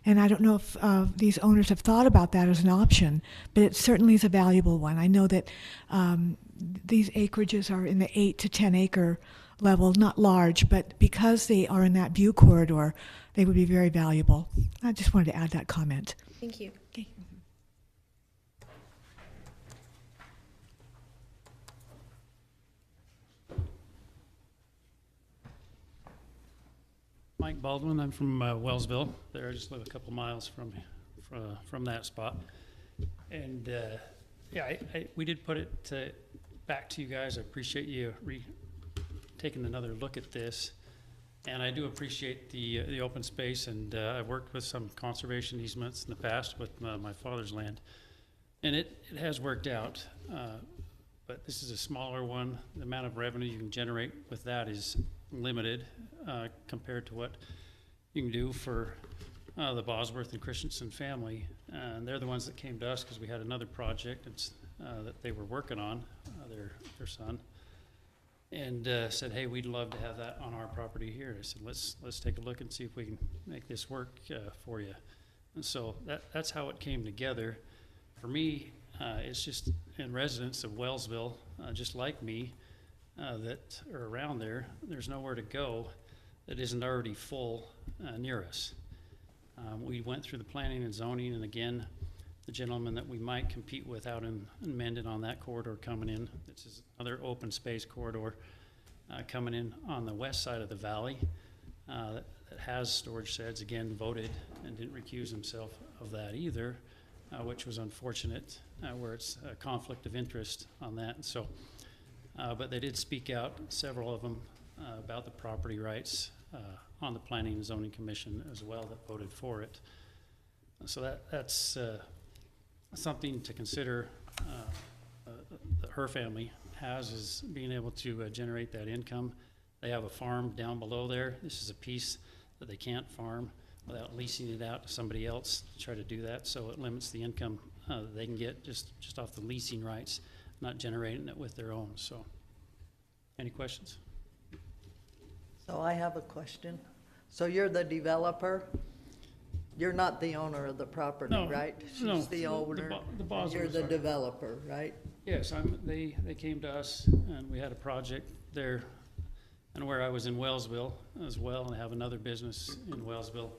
And I don't know if these owners have thought about that as an option, but it certainly is a valuable one. I know that these acreages are in the 8 to 10 acre level, not large, but because they are in that view corridor, they would be very valuable. I just wanted to add that comment. Thank you. Okay. Mike Baldwin. I'm from Wellsville. There, I just live a couple miles from that spot. And yeah, we did put it back to you guys. I appreciate you taking another look at this, and I do appreciate the open space. And I've worked with some conservation easements in the past with my father's land, and it has worked out. But this is a smaller one. The amount of revenue you can generate with that is limited compared to what you can do for the Bosworth and Christensen family. And they're the ones that came to us because we had another project that they were working on, their son, and said, hey, we'd love to have that on our property here. I said, let's take a look and see if we can make this work for you. And so that's how it came together. For me, it's just in residents of Wellsville, just like me, that are around there. There's nowhere to go. that isn't already full near us. We went through the planning and zoning, and again, the gentleman that we might compete with out in Mendon on that corridor coming in, this is another open space corridor coming in on the west side of the valley that has storage sheds, again, voted and didn't recuse himself of that either, which was unfortunate, where it's a conflict of interest on that. And so, but they did speak out, several of them, about the property rights on the Planning and Zoning Commission as well that voted for it. So that's something to consider. That her family has, is being able to generate that income. They have a farm down below there. This is a piece that they can't farm without leasing it out to somebody else to try to do that. So it limits the income that they can get just off the leasing rights, not generating it with their own. So, any questions? So I have a question. So you're the developer? You're not the owner of the property, No, right? no, She's the owner. the and you're Boswells the are. developer, right? Yes, they came to us, and we had a project there, and where I was in Wellsville as well, and I have another business in Wellsville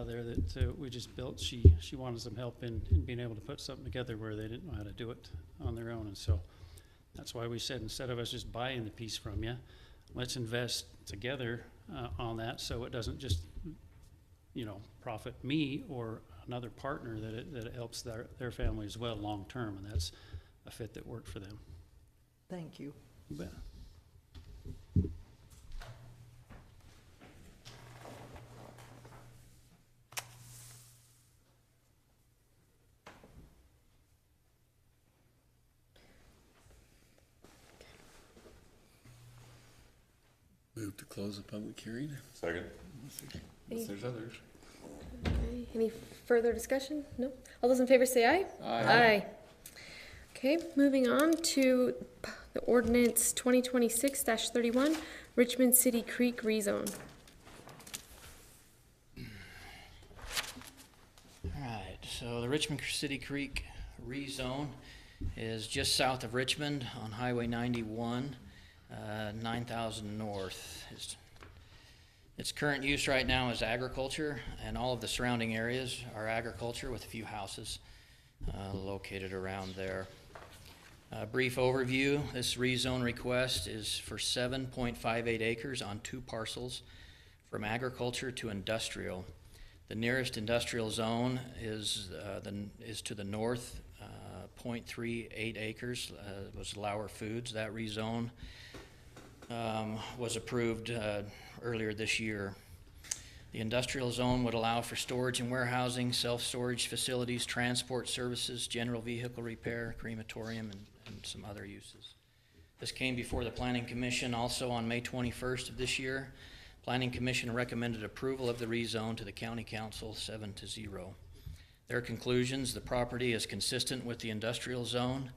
there that we just built. She wanted some help in being able to put something together where they didn't know how to do it on their own, and so that's why we said, instead of us just buying the piece from you, let's invest together on that, so it doesn't just, you know, profit me or another partner, that it helps their family as well long term, and that's a fit that worked for them. Thank you. You bet. Move to close the public hearing. Any- Unless there's others. Okay, any further discussion? No? All those in favor say aye. Aye. Okay, moving on to the ordinance 2026-31, Richmond City Creek rezone. All right, so the Richmond City Creek rezone is just south of Richmond on Highway 91, 9,000 north. Its current use right now is agriculture, and all of the surrounding areas are agriculture with a few houses located around there. Brief overview, this rezone request is for 7.58 acres on 2 parcels from agriculture to industrial. The nearest industrial zone is to the north, 0.38 acres, was Lauer Foods. That rezone was approved earlier this year. The industrial zone would allow for storage and warehousing, self-storage facilities, transport services, general vehicle repair, crematorium, and some other uses. This came before the Planning Commission also on May 21st of this year. Planning Commission recommended approval of the rezone to the County Council 7-0. Their conclusions: the property is consistent with the industrial zone.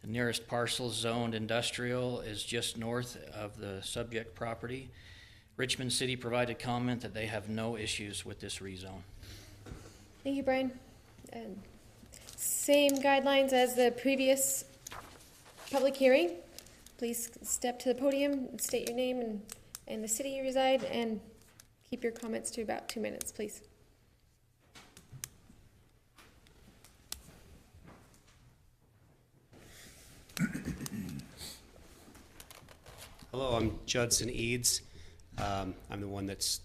The nearest parcel zoned industrial is just north of the subject property. Richmond City provided comment that they have no issues with this rezone. Thank you, Brian. Same guidelines as the previous public hearing. Please step to the podium, state your name and the city you reside, and keep your comments to about 2 minutes, please. Hello, I'm Judson Eads. I'm the one that's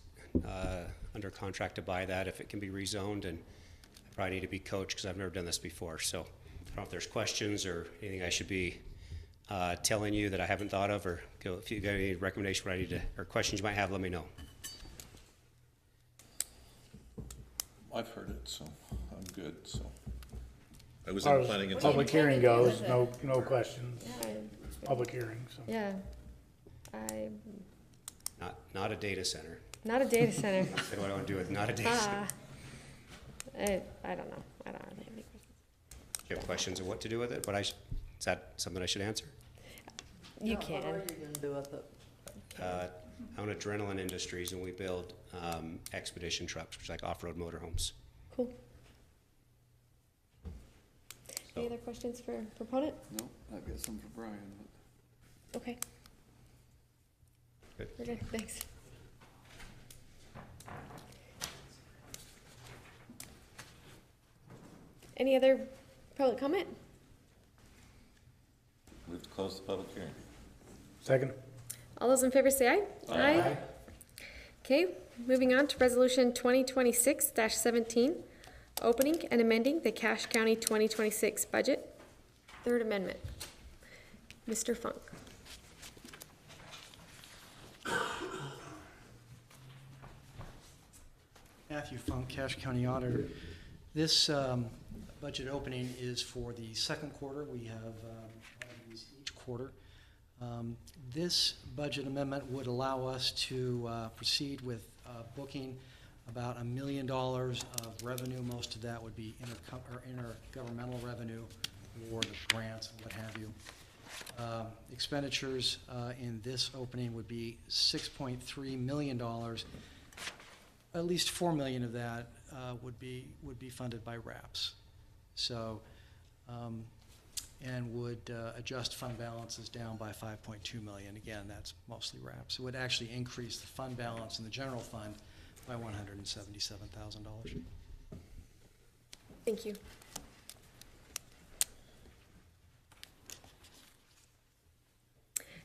under contract to buy that if it can be rezoned, and I probably need to be coached because I've never done this before. So I don't know if there's questions or anything I should be telling you that I haven't thought of, or if you got any recommendation what I need to, or questions you might have, let me know. I've heard it, so I'm good, so. I was As far in as planning and public zoning. hearing goes, no questions. Yeah, Public hearing, so. yeah. Not a data center. Not a data center. That's what I want to do with not a data center. I don't know. I don't really have any questions. Do you have questions of what to do with it? Is that something I should answer? You What can. are you gonna do with it? I own Adrenaline Industries, and we build expedition trucks, which are like off-road motorhomes. Cool. Any other questions for proponent? No, I've got some for Brian. Okay. Good. We're good, thanks. Any other public comment? Move to close the public hearing. Second. All those in favor say aye. Aye. Okay, moving on to resolution 2026-17, opening and amending the Cache County 2026 budget. Third amendment. Mr. Funk. Matthew Funk, Cache County Auditor. This budget opening is for the second quarter. We have these each quarter. This budget amendment would allow us to proceed with booking about $1 million of revenue. Most of that would be intergovernmental revenue or the grants and what have you. Expenditures in this opening would be $6.3 million. At least $4 million of that would be funded by RAPS. So, and would adjust fund balances down by $5.2 million. Again, that's mostly RAPS. It would actually increase the fund balance in the general fund by $177,000. Thank you.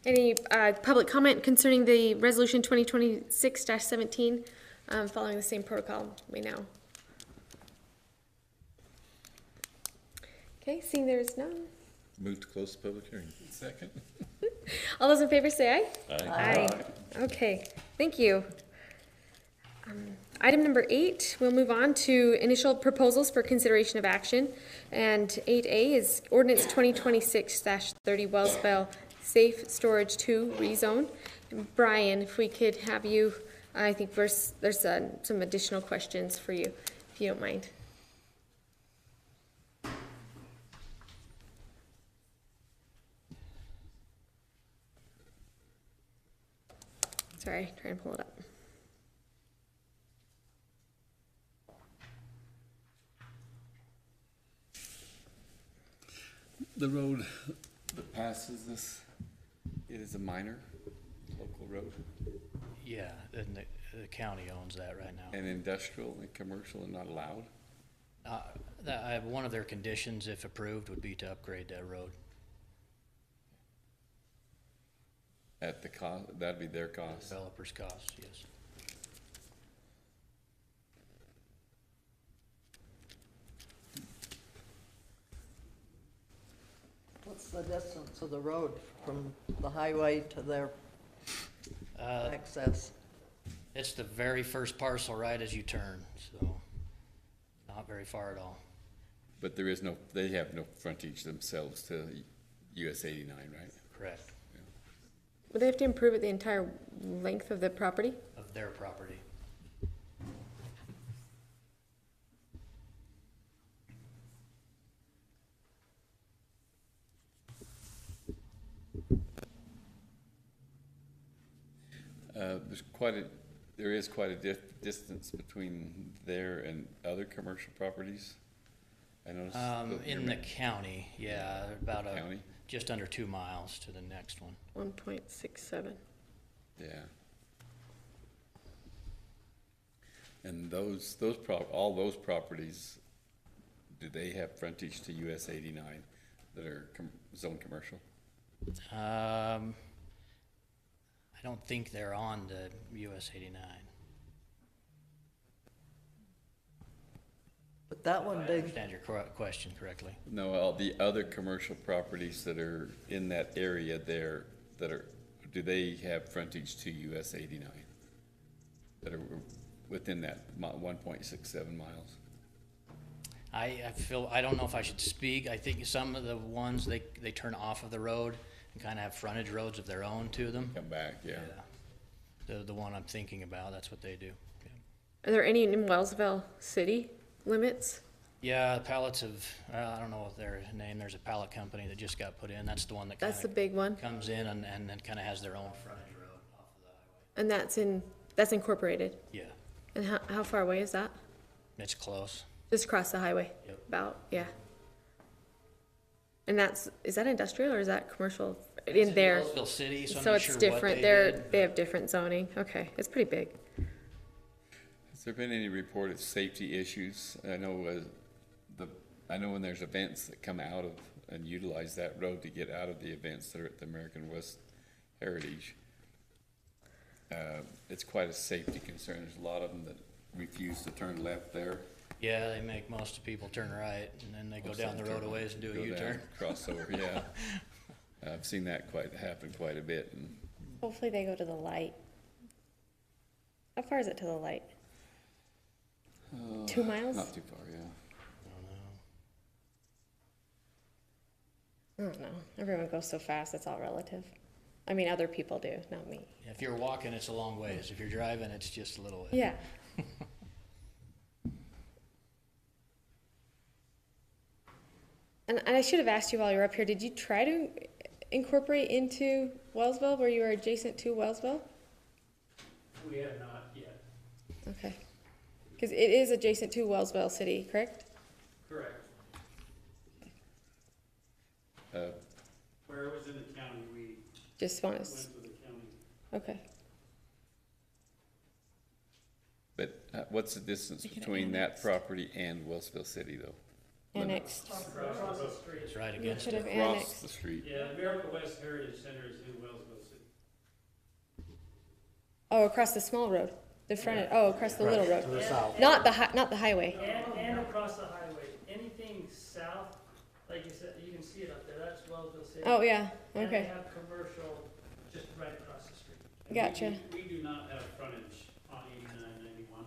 Any public comment concerning the resolution 2026-17? Following the same protocol we now. Okay, seeing there is none. Move to close the public hearing. Second. All those in favor say aye. Aye. Aye. Okay, thank you. Item number 8, we'll move on to initial proposals for consideration of action. And 8A is ordinance 2026-30 Wellsville Safe Storage 2 rezone. Brian, if we could have you, I think there's some additional questions for you, if you don't mind. Sorry, trying to pull it up. The road that passes this, it is a minor local road. Yeah, and the county owns that right now. And industrial and commercial are not allowed? One of their conditions, if approved, would be to upgrade that road. At the cost, that'd be their cost? Developer's cost, yes. What's the distance of the road from the highway to their access? It's the very first parcel right as you turn, so not very far at all. But there is no, they have no frontage themselves to US 89, right? Correct. Would they have to improve it the entire length of the property? Of their property. There is quite a distance between there and other commercial properties. I noticed. In the county, yeah, about county? Just under 2 miles to the next one. 1.67. Yeah. And all those properties, do they have frontage to US 89 that are zone commercial? I don't think they're on the US 89. But that one, I understand your question correctly. No, all the other commercial properties that are in that area there, do they have frontage to US 89? That are within that 1.67 miles? I don't know if I should speak. I think some of the ones, they turn off of the road and kind of have frontage roads of their own to them. Come back, yeah. The one I'm thinking about, that's what they do. Yeah. Are there any in Wellsville city limits? Yeah, the pallets I don't know what their name, there's a pallet company that just got put in. That's the one that That's the big one. comes in and then kind of has their own frontage road off of the highway. And that's incorporated? Yeah, And how far away is that? it's close. Just across the highway? Yep. About, yeah. And is that industrial or is that commercial in there? Wellsville City, so I'm So not it's sure what different. they did. They have different zoning. Okay, it's pretty big. Has there been any reported safety issues? I know the I know when there's events that come out of and utilize that road to get out of the events that are at the American West Heritage, it's quite a safety concern. There's a lot of them that refuse to turn left there. Yeah, they make most people turn right, and then they go down the road a ways and do a U-turn. Crossover, yeah. I've seen that happen quite a bit. And Hopefully they go to the light. How far is it to the light? 2 miles? Not too far, yeah. I don't know. Everyone goes so fast, it's all relative. I mean, other people do, not me. Yeah, if you're walking, it's a long ways. If you're driving, it's just a little ways. Yeah. And I should have asked you while you were up here, did you try to incorporate into Wellsville where you are adjacent to Wellsville? We have not yet. Okay. Because it is adjacent to Wellsville City, correct? Correct. Where it was in the county, we Just want went to. to the county. Okay. But what's the distance between that property and Wellsville City, though? Annexed. Across the street. It's right You against could it. have Across annexed. the street. Yeah, America West Heritage Center is in Wellsville City. Oh, across the small road. The front. Oh, across the little road. To the south. Not the highway. And across the highway. Anything south, like you said, you can see it up there, that's Wellsville City. Oh, yeah, And they okay. have commercial just right across the street. And Gotcha. We do not have frontage on 8991.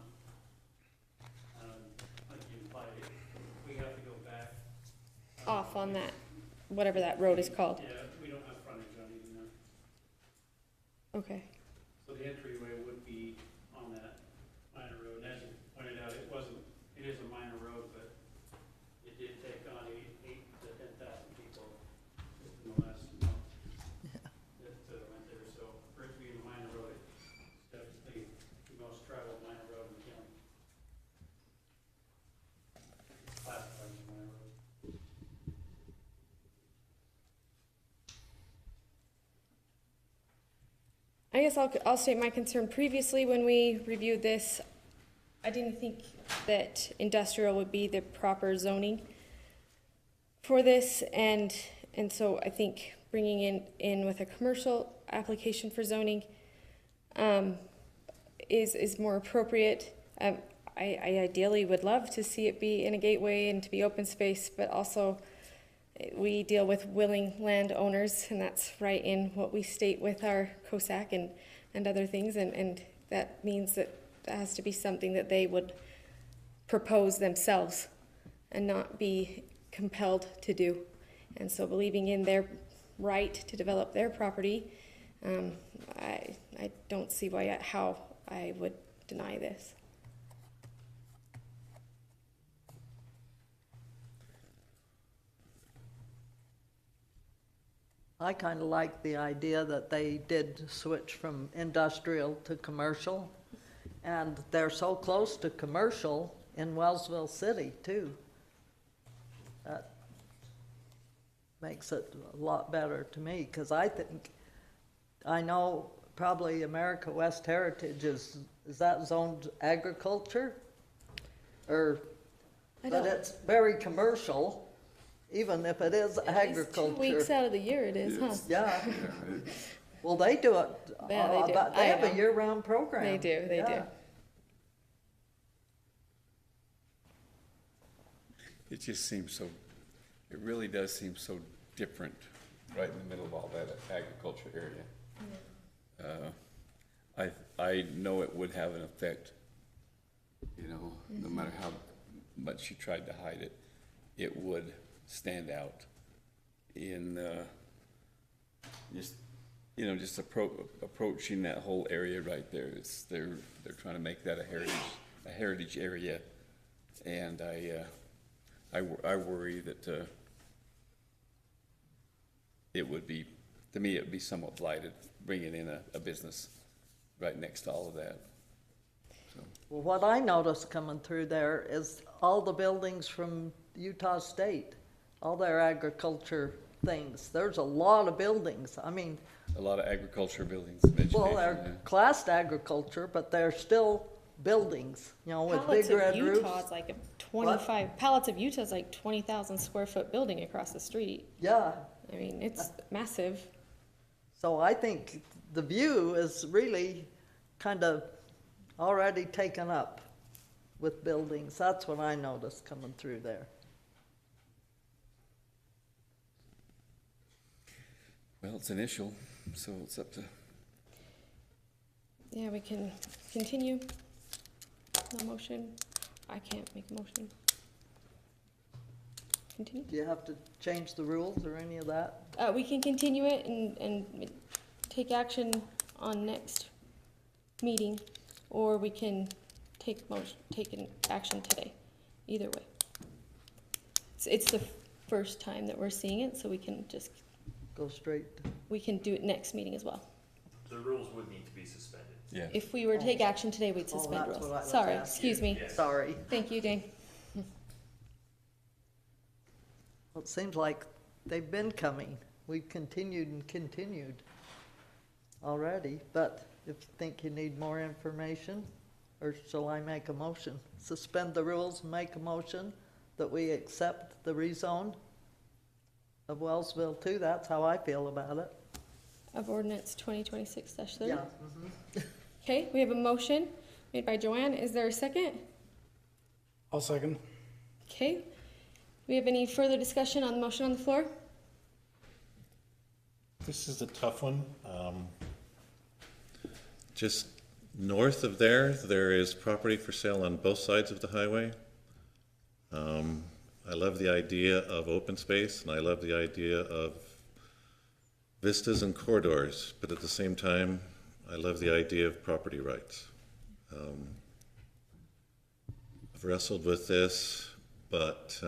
Like you implied, we have to go back. Off on that, whatever that road is called. Yeah, we don't have frontage on 89. Okay. So the entryway would be on that minor road. And as you pointed out, it is a minor road, but it did take on 8 to 10,000 people just in the last month that went there. So for it to be a minor road, it's definitely the most traveled minor road in the county. Classified as a minor road. I guess I'll state my concern. Previously, when we reviewed this, I didn't think that industrial would be the proper zoning for this, and so I think bringing in with a commercial application for zoning is more appropriate. I ideally would love to see it be in a gateway and to be open space, but also we deal with willing landowners, and that's right in what we state with our COSAC and other things, and that means that has to be something that they would propose themselves and not be compelled to do. And so believing in their right to develop their property, I don't see how I would deny this. I kind of like the idea that they did switch from industrial to commercial, and they're so close to commercial in Wellsville City, too. That makes it a lot better to me, because I know probably America West Heritage is that zoned agriculture? But it's very commercial. Even if it is agriculture. 2 weeks out of the year it is, huh? Yeah. Well, they do it. Yeah, they do. They have a year-round program. They do, they do. It just seems it really does seem so different right in the middle of all that agriculture area. I know it would have an effect, no matter how much you tried to hide it, it would stand out in just approaching that whole area right there. They're trying to make that a heritage area, and I worry that it would be, to me, it would be somewhat blighted bringing in a business right next to all of that. So. Well, what I noticed coming through there is all the buildings from Utah State, all their agriculture things. There's a lot of buildings. I mean, a lot of agriculture buildings. Well, they're classed agriculture, but they're still buildings, with big red roofs. Utah is like a 25 Pallets of Utah is like 20,000 square foot building across the street. Yeah. I mean, it's massive. So I think the view is really kind of already taken up with buildings. That's what I noticed coming through there. Well, it's initial, so it's up to, Yeah, we can continue the motion. I can't make a motion. Continue. Do you have to change the rules or any of that? We can continue it and take action on next meeting, or we can take an action today. Either way. It's the first time that we're seeing it, so we can just go straight. We can do it next meeting as well. The rules would need to be suspended. Yeah. If we were to take action today, we'd suspend that's what I rules. was Sorry, asking. excuse me. Yes. Sorry. Thank you, Dane. Well, it seems like they've been coming. We've continued and continued already, but if you think you need more information, or shall I make a motion? Suspend the rules and make a motion that we accept the rezone of Wellsville too. That's how I feel about it. Of ordinance 2026-30. Yeah. Okay, we have a motion made by Joanne. Is there a second? I'll second. Okay. Do we have any further discussion on the motion on the floor? This is a tough one. Just north of there is property for sale on both sides of the highway. I love the idea of open space, and I love the idea of vistas and corridors, but at the same time, I love the idea of property rights. I've wrestled with this, but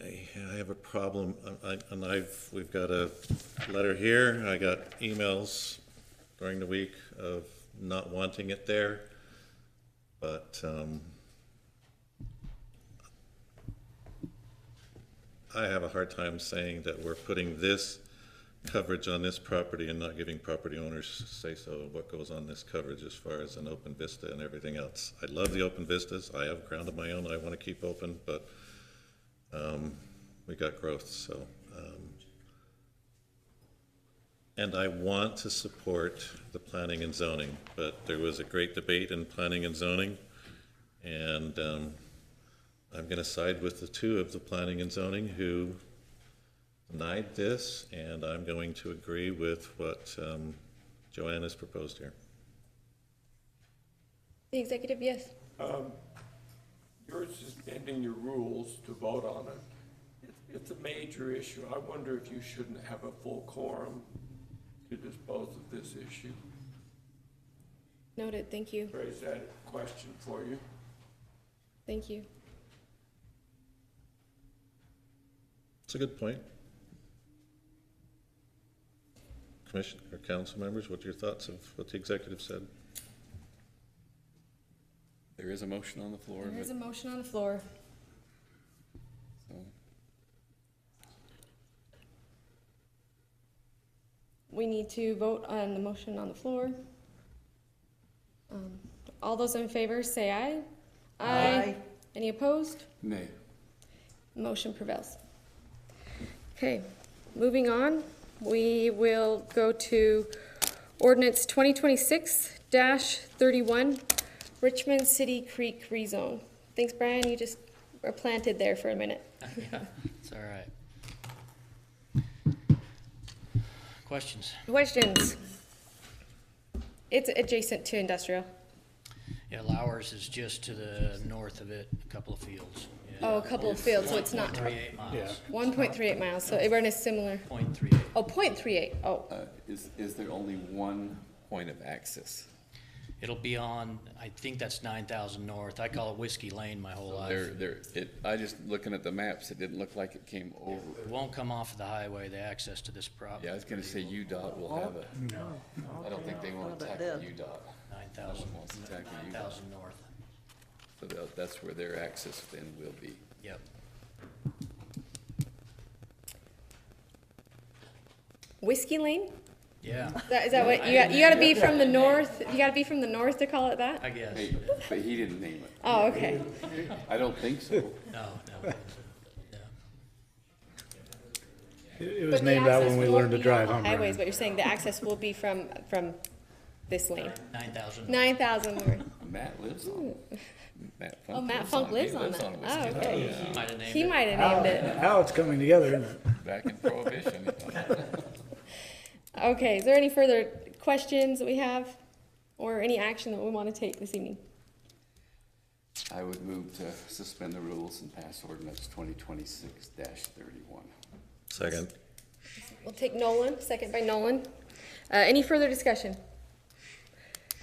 I have a problem, we've got a letter here, I got emails during the week of not wanting it there, but I have a hard time saying that we're putting this coverage on this property and not giving property owners say-so of what goes on this coverage as far as an open vista and everything else. I love the open vistas. I have ground of my own I want to keep open, but we got growth, so. And I want to support the planning and zoning, but there was a great debate in planning and zoning, and I'm going to side with the two of the planning and zoning who denied this, and I'm going to agree with what Joanne has proposed here. The executive, yes. You're suspending your rules to vote on it. It's a major issue. I wonder if you shouldn't have a full quorum to dispose of this issue. Noted, thank you. Raise that question for you. Thank you. It's a good point. Commission or council members, what are your thoughts of what the executive said? there is a motion on the floor. There is a but- motion on the floor. so, We need to vote on the motion on the floor. All those in favor say aye. Aye. Any opposed? Nay. Motion prevails. Okay, moving on, we will go to ordinance 2026-31, Richmond City Creek rezone. Thanks, Brian, you just were planted there for a minute. Yeah, it's all right. Questions? Questions? It's adjacent to industrial. Yeah, Lowers is just to the north of it, a couple of fields. Yeah. Oh, a couple of fields, so it's not. 1.38 miles. 1.38 miles, so we're in a similar. 0.38. Oh, 0.38, oh. Is there only one point of access? It'll be on, I think that's 9,000 north. I call it Whiskey Lane my whole life. I just, looking at the maps, it didn't look like it came over. It won't come off of the highway, the access to this property. Yeah, I was gonna say UDOT will have a, I don't think they want to tackle UDOT. 9,000 Wants to tackle UDOT. 9,000 north. So that's where their access then will be. Yep. Whiskey Lane? Yeah. Is that what, you gotta be from the north, you gotta be from the north to call it that? I guess. Hey, but he didn't name it. Oh, okay. I don't think so. No, no. It was But the named that access when we won't learned to be drive, on huh, highways, Brian? but you're saying the access will be from this lane? 9,000. 9,000 north. Matt lives on it. Oh, Matt Funk lives on that. Oh, okay. Might have named He it. might have named it. How it's coming together, isn't it? Back in Prohibition. Okay, is there any further questions that we have? Or any action that we want to take this evening? I would move to suspend the rules and pass ordinance 2026-31. Second. We'll take Nolan, second by Nolan. Any further discussion?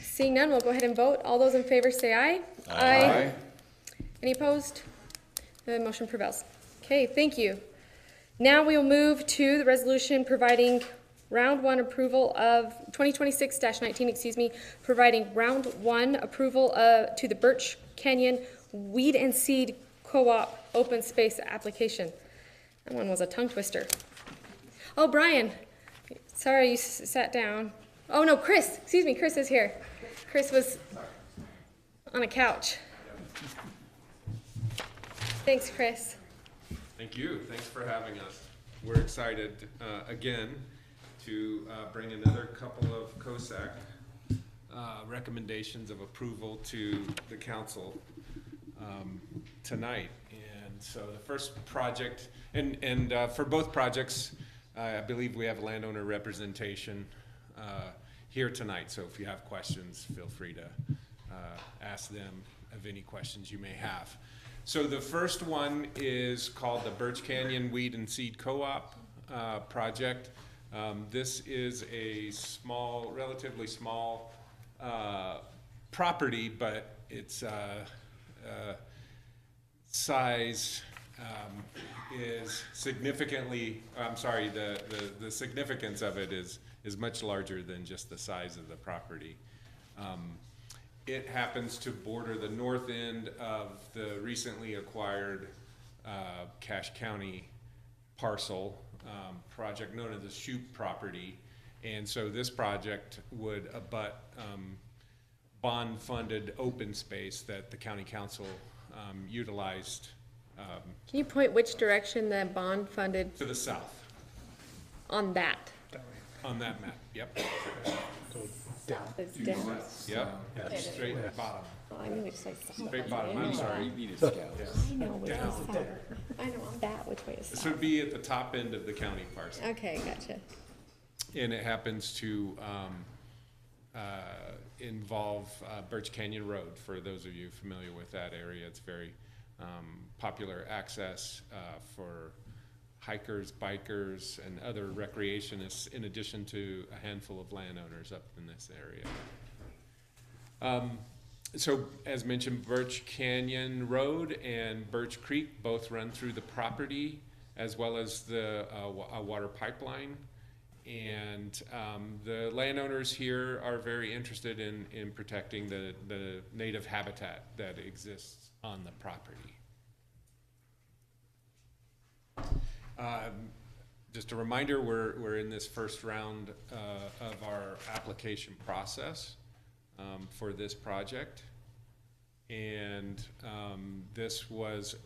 Seeing none, we'll go ahead and vote. All those in favor say aye. Aye. Any opposed? The motion prevails. Okay, thank you. Now we will move to the resolution providing round one approval of 2026-19, providing round one approval to the Birch Canyon Weed and Seed Co-op open space application. That one was a tongue twister. Oh, Brian, sorry you sat down. Oh no, Chris, excuse me, Chris is here. Chris was on a couch. Thanks, Chris. Thank you. Thanks for having us. We're excited again to bring another couple of COSAC recommendations of approval to the council tonight. And so the first project, and for both projects, I believe we have landowner representation here tonight. So if you have questions, feel free to ask them of any questions you may have. So the first one is called the Birch Canyon Weed and Seed Co-op project. This is a small, relatively small property, but its size is significantly, the significance of it is much larger than just the size of the property. It happens to border the north end of the recently acquired Cache County parcel project known as the Shoup property. And so this project would abut bond-funded open space that the county council utilized. Can you point which direction the bond funded? To the south. On that? On that map, yep. Down. It's down. Yep, Okay. straight bottom. Oh, I knew it said south. Straight bottom, I'm sorry. I know which way is south. I know on that which way is This south. would be at the top end of the county parcel. Okay, gotcha. And it happens to involve Birch Canyon Road. For those of you familiar with that area, it's very popular access for hikers, bikers, and other recreationists, in addition to a handful of landowners up in this area. So as mentioned, Birch Canyon Road and Birch Creek both run through the property, as well as the a water pipeline. And the landowners here are very interested in protecting the native habitat that exists on the property. Just a reminder, we're in this first round of our application process for this project. And this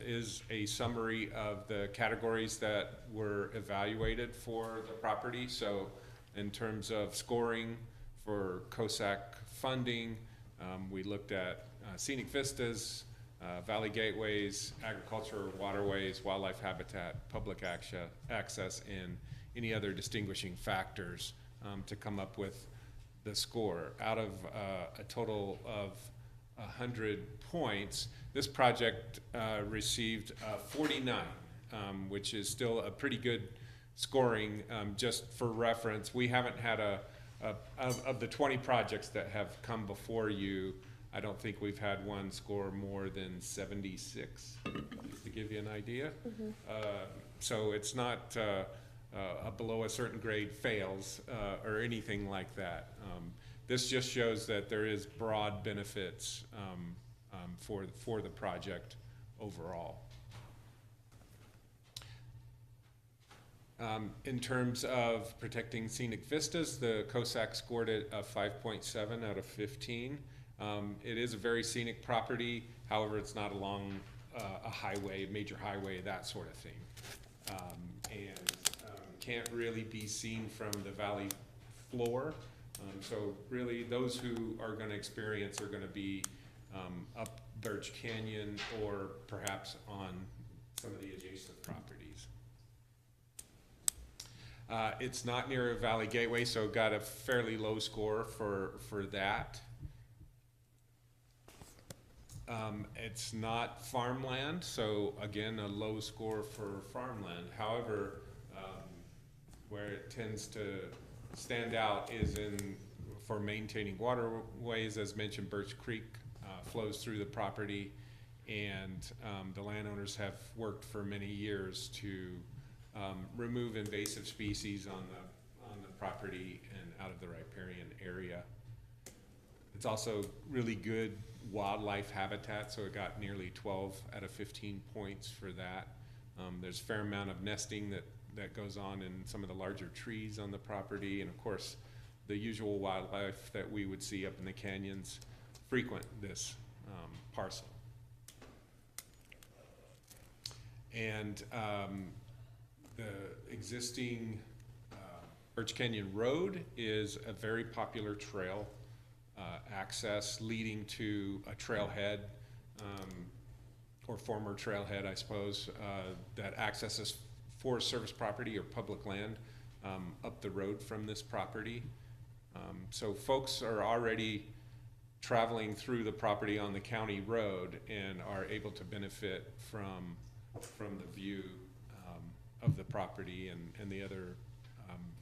is a summary of the categories that were evaluated for the property. So in terms of scoring for COSAC funding, we looked at scenic vistas, valley gateways, agriculture, waterways, wildlife habitat, public access, and any other distinguishing factors to come up with the score. Out of a total of 100 points, this project received 49, which is still a pretty good scoring. Just for reference, we haven't had of the 20 projects that have come before you, I don't think we've had one score more than 76, to give you an idea. So it's not below a certain grade fails or anything like that. This just shows that there is broad benefits for the project overall. In terms of protecting scenic vistas, the COSAC scored it a 5.7 out of 15. It is a very scenic property. However, it's not along a highway, major highway, that sort of thing. And can't really be seen from the valley floor. So really, those who are going to experience are going to be up Birch Canyon or perhaps on some of the adjacent properties. It's not near a valley gateway, so got a fairly low score for that. It's not farmland, so again, a low score for farmland. However, where it tends to stand out is for maintaining waterways. As mentioned, Birch Creek flows through the property, and the landowners have worked for many years to remove invasive species on the property and out of the riparian area. It's also really good wildlife habitat, so it got nearly 12 out of 15 points for that. There's a fair amount of nesting that goes on in some of the larger trees on the property, and of course the usual wildlife that we would see up in the canyons frequent this parcel. And the existing Birch Canyon Road is a very popular trail access leading to a trailhead, or former trailhead, I suppose, that accesses Forest Service property or public land up the road from this property. So folks are already traveling through the property on the county road and are able to benefit from the view of the property and the other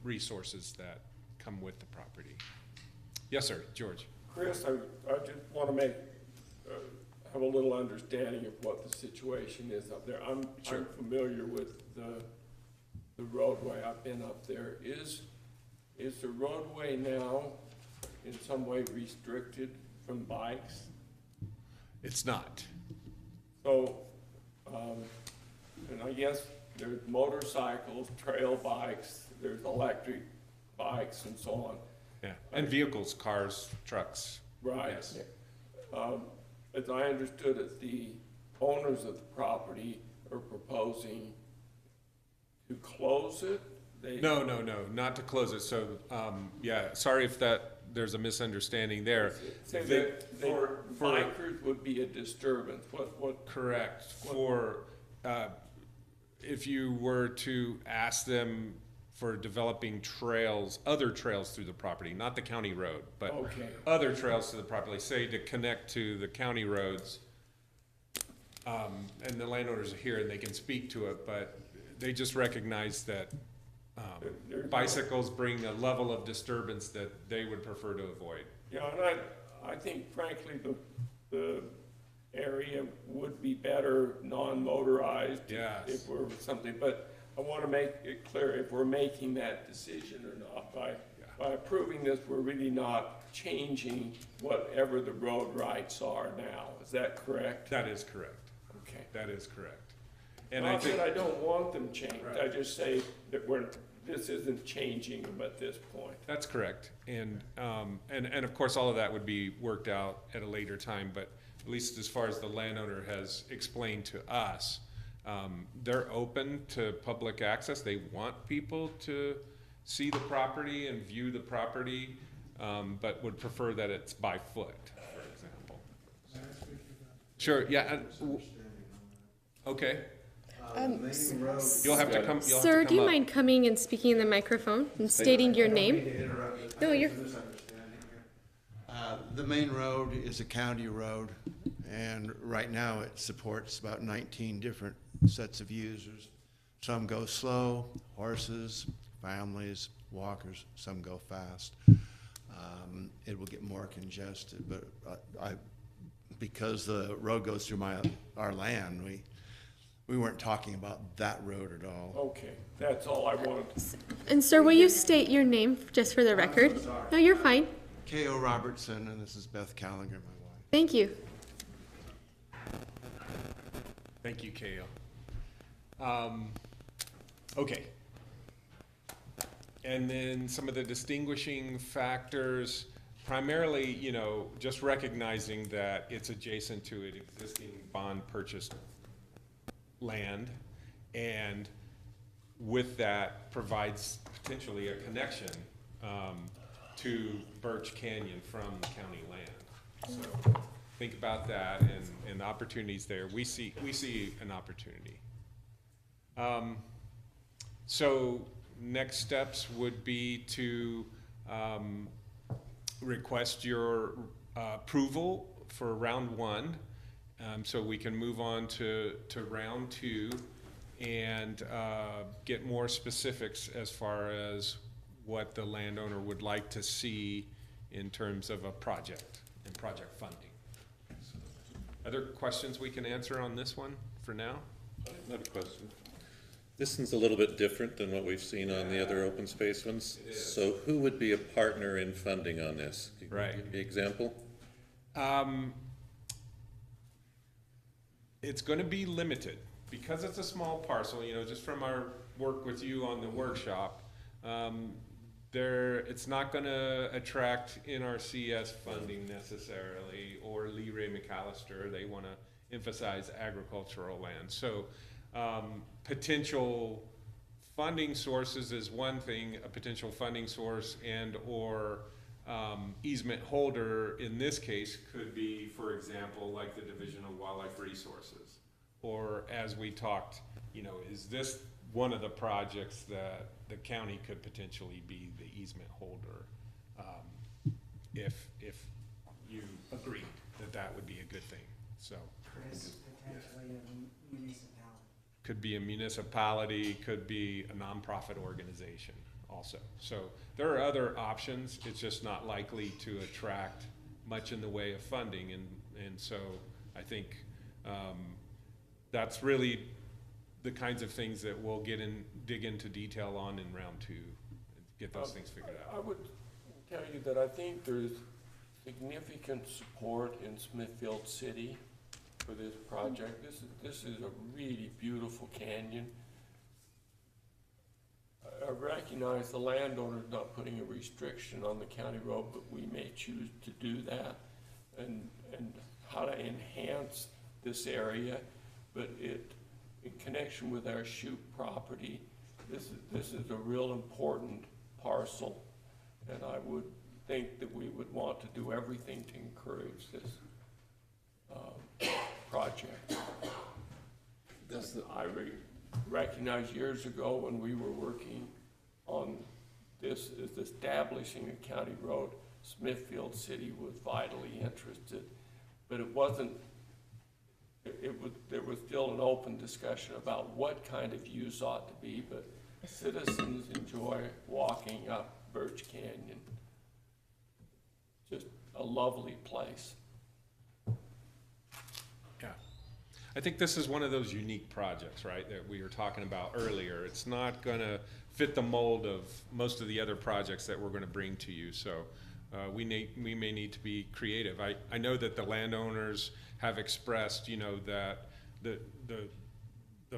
resources that come with the property. Yes, sir, George. Chris, I just want to make have a little understanding of what the situation is up there. I'm familiar with the roadway. I've been up there. Is the roadway now in some way restricted from bikes? It's not. So, and I guess there's motorcycles, trail bikes, there's electric bikes and so on. Yeah, and vehicles, cars, trucks. Right. Yes. As I understood it, the owners of the property are proposing to close it? No, not to close it. So, yeah, sorry if there's a misunderstanding there. Bikers would be a disturbance. What? Correct. If you were to ask them for developing trails, other trails through the property, not the county road, but other trails to the property, say to connect to the county roads, and the landowners are here and they can speak to it, but they just recognize that bicycles bring a level of disturbance that they would prefer to avoid. Yeah, and I think frankly the area would be better non-motorized if we're something, but I want to make it clear if we're making that decision or not. By approving this, we're really not changing whatever the road rights are now. Is that correct? That is correct. Okay. That is correct. And I said I don't want them changed. Right. I just say that this isn't changing them at this point. That's correct. And of course, all of that would be worked out at a later time, but at least as far as the landowner has explained to us, they're open to public access. They want people to see the property and view the property, but would prefer that it's by foot, for example. Sure, yeah. Okay. You'll have to come. Sir, do you mind coming and speaking in the microphone and stating your name? No, you're. The main road is a county road, and right now it supports about 19 different sets of users. Some go slow, horses, families, walkers, some go fast. It will get more congested, but because the road goes through our land, we weren't talking about that road at all. Okay, that's all I wanted. And sir, will you state your name just for the record? No, you're fine. K.O. Robertson, and this is Beth Callinger, my wife. Thank you. Thank you, K.O. Okay. And then some of the distinguishing factors, primarily, you know, just recognizing that it's adjacent to an existing bond purchased land, and with that provides potentially a connection to Birch Canyon from the county land. So think about that and the opportunities there. We see an opportunity. So next steps would be to request your approval for round one, so we can move on to round two and get more specifics as far as what the landowner would like to see in terms of a project and project funding. So, other questions we can answer on this one for now? Another question. This one's a little bit different than what we've seen on the other open space ones. So who would be a partner in funding on this? Can you give me an example? It's going to be limited because it's a small parcel, you know, just from our work with you on the workshop. It's not going to attract NRCS funding necessarily, or Lee Ray McAllister. They want to emphasize agricultural land. So potential funding sources is one thing. A potential funding source and or easement holder in this case could be, for example, like the Division of Wildlife Resources. Or as we talked, you know, is this one of the projects that the county could potentially be the easement holder, if you agreed that would be a good thing. So Potentially a municipality. could be a municipality, could be a nonprofit organization also. So there are other options. It's just not likely to attract much in the way of funding, and so I think that's really the kinds of things that we'll dig into detail on in round two and get those things figured out. I would tell you that I think there's significant support in Smithfield City for this project. This is a really beautiful canyon. I recognize the landowner's not putting a restriction on the county road, but we may choose to do that, and how to enhance this area, but in connection with our Shoup property, this is a real important parcel, and I would think that we would want to do everything to encourage this project. I recognize years ago when we were working on this as establishing a county road, Smithfield City was vitally interested, but it wasn't. There was still an open discussion about what kind of use ought to be, but citizens enjoy walking up Birch Canyon. Just a lovely place. Yeah. I think this is one of those unique projects, right, that we were talking about earlier. It's not going to fit the mold of most of the other projects that we're going to bring to you, so we may need to be creative. I know that the landowners have expressed, you know, that the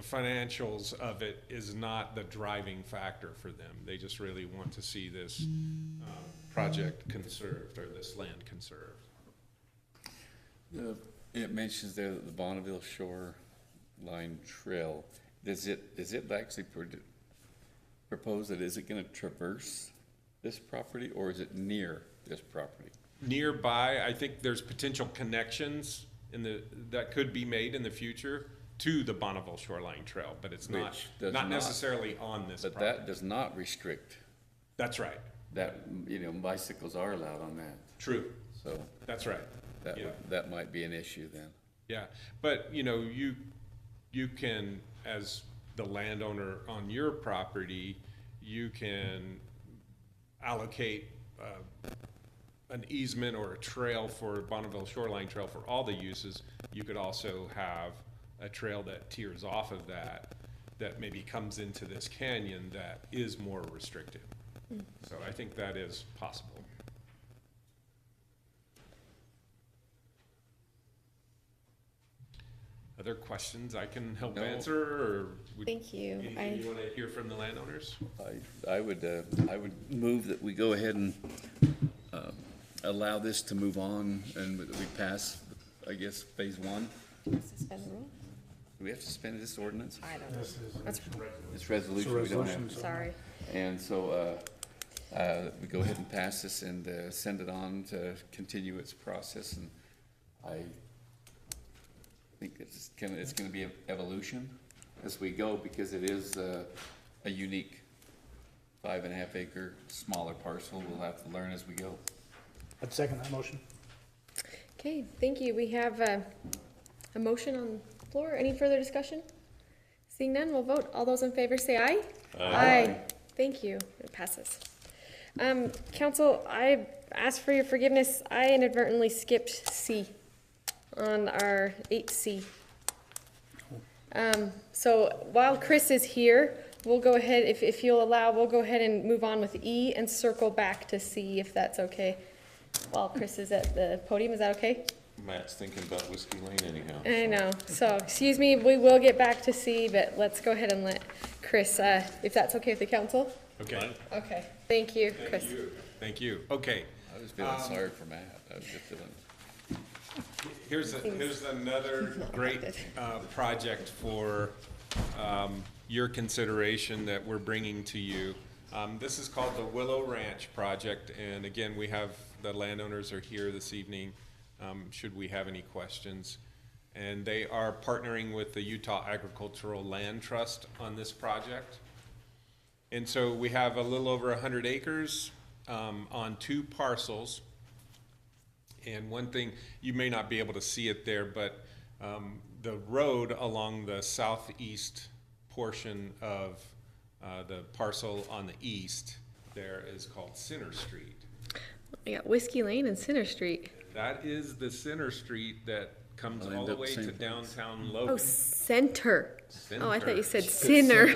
financials of it is not the driving factor for them. They just really want to see this project conserved, or this land conserved. It mentions there that the Bonneville Shoreline Trail, does it actually propose that, is it going to traverse this property, or is it near this property? Nearby, I think there's potential connections that could be made in the future to the Bonneville Shoreline Trail, but it's not necessarily on this property. But that does not restrict. That's right. That, you know, bicycles are allowed on that. True. So. That's right. That might be an issue then. Yeah, but you know, you can, as the landowner on your property, you can allocate an easement or a trail for Bonneville Shoreline Trail for all the uses. You could also have a trail that tears off of that maybe comes into this canyon that is more restricted. So I think that is possible. other questions I can help No. answer, or would Thank you. anything you want to hear from the landowners? I would move that we go ahead and allow this to move on, and that we pass, I guess, phase one. Suspend the rule? Do we have to suspend this ordinance? I don't know. That's It's resolution, we don't have. Sorry. And so, we go ahead and pass this and send it on to continue its process, and I think it's gonna be an evolution as we go, because it is a unique 5.5 acre smaller parcel. We'll have to learn as we go. I'd second that motion. Okay, thank you. We have a motion on the floor. Any further discussion? Seeing none, we'll vote. All those in favor say aye. Aye. Thank you. It passes. Council, I ask for your forgiveness. I inadvertently skipped C on our 8C. So while Chris is here, we'll go ahead, if you'll allow, we'll go ahead and move on with E and circle back to C, if that's okay. While Chris is at the podium, is that okay? Matt's thinking about Whiskey Lane anyhow. I know. So, excuse me, we will get back to C, but let's go ahead and let Chris, if that's okay with the council? Okay. Okay. Thank you, Chris. Thank you. Okay. I was feeling sorry for Matt. I was just feeling. Here's another great project for your consideration that we're bringing to you. This is called the Willow Ranch Project, and again, we have the landowners are here this evening, should we have any questions. And they are partnering with the Utah Agricultural Land Trust on this project. And so we have a little over 100 acres on 2 parcels. And one thing, you may not be able to see it there, but the road along the southeast portion of the parcel on the east there is called Center Street. We got Whiskey Lane and Center Street. That is the Center Street that comes all the way to downtown Logan. Oh, Center. Center. Oh, I thought you said Sinner.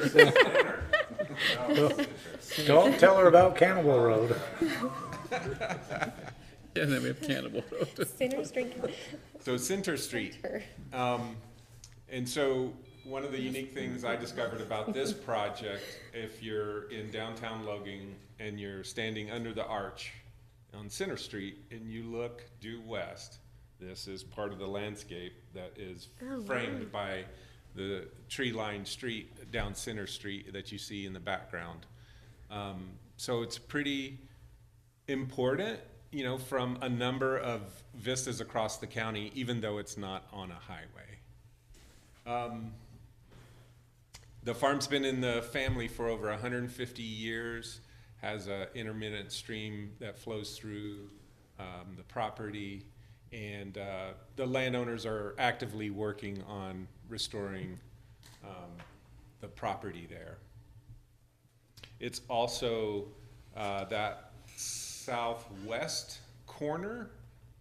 Don't tell her about Cannibal Road. And then we have Cannibal Road. Sinner's drinking. So Center Street. And so one of the unique things I discovered about this project, if you're in downtown Logan and you're standing under the arch on Center Street and you look due west, this is part of the landscape that is framed by the tree-lined street down Center Street that you see in the background. So it's pretty important, you know, from a number of vistas across the county, even though it's not on a highway. The farm's been in the family for over 150 years, has an intermittent stream that flows through the property, and the landowners are actively working on restoring the property there. It's also that southwest corner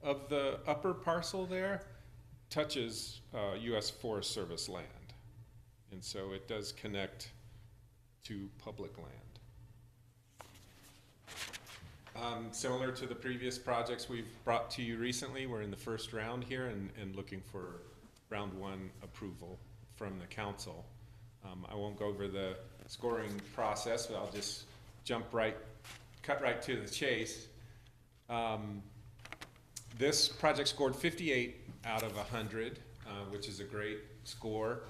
of the upper parcel there touches U.S. Forest Service land. And so it does connect to public land. Similar to the previous projects we've brought to you recently, we're in the first round here and looking for round 1 approval from the council. I won't go over the scoring process, but I'll just cut right to the chase. This project scored 58 out of 100, which is a great score.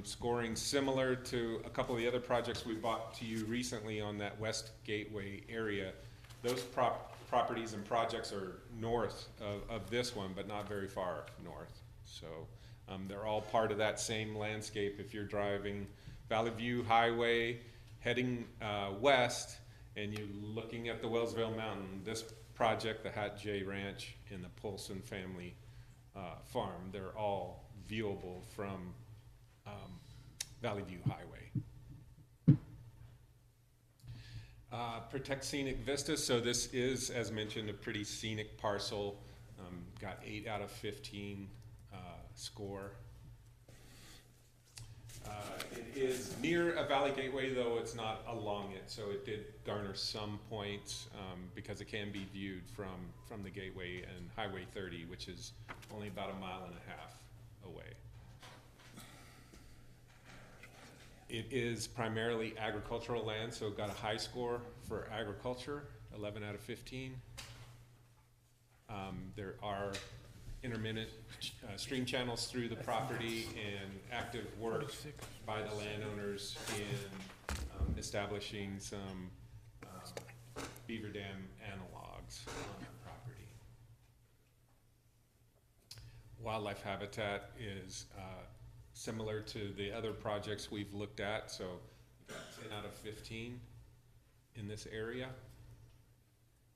Scoring similar to a couple of the other projects we brought to you recently on that West Gateway area. Those properties and projects are north of this one, but not very far north. So they're all part of that same landscape. If you're driving Valley View Highway, heading west, and you're looking at the Wellsville Mountain, this project, the Hat J Ranch, and the Polson family farm, they're all viewable from Valley View Highway. Protect Scenic Vistas, so this is, as mentioned, a pretty scenic parcel. Got 8 out of 15 score. It is near a valley gateway, though it's not along it, so it did garner some points because it can be viewed from the gateway and Highway 30, which is only about 1.5 miles away. It is primarily agricultural land, so it got a high score for agriculture, 11 out of 15. There are intermittent stream channels through the property and active work by the landowners in establishing some beaver dam analogs on that property. Wildlife habitat is similar to the other projects we've looked at, so 10 out of 15 in this area.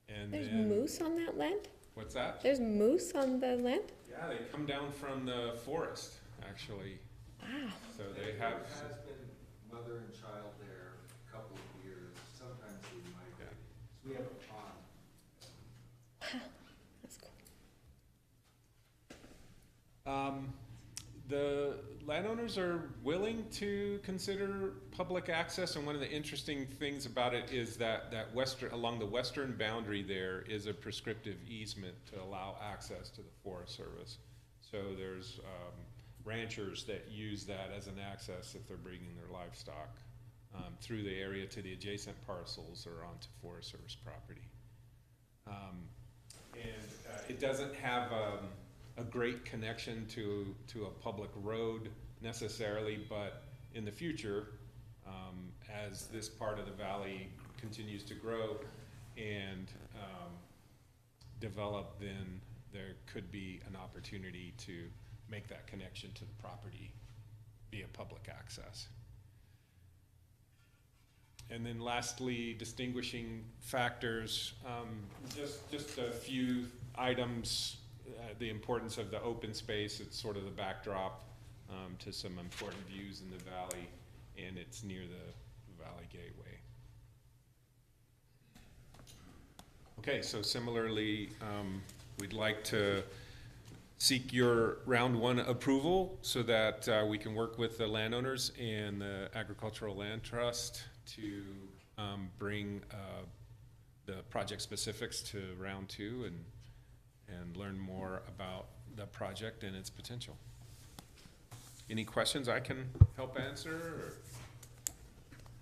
And There's then, moose on that land? what's that? There's moose on the land? Yeah, they come down from the forest, actually. Wow. So they have. There has been mother and child there a couple of years, sometimes they migrate. So we have a pond. That's cool. The landowners are willing to consider public access, and one of the interesting things about it is that along the western boundary there is a prescriptive easement to allow access to the Forest Service. So there's ranchers that use that as an access if they're bringing their livestock through the area to the adjacent parcels or onto Forest Service property. It doesn't have a great connection to a public road necessarily, but in the future, as this part of the valley continues to grow and develop, then there could be an opportunity to make that connection to the property via public access. And then lastly, distinguishing factors, just a few items. The importance of the open space, it's sort of the backdrop to some important views in the valley, and it's near the Valley Gateway. Okay, so similarly, we'd like to seek your round one approval so that we can work with the landowners and the Agricultural Land Trust to bring the project specifics to round two and learn more about the project and its potential. Any questions I can help answer?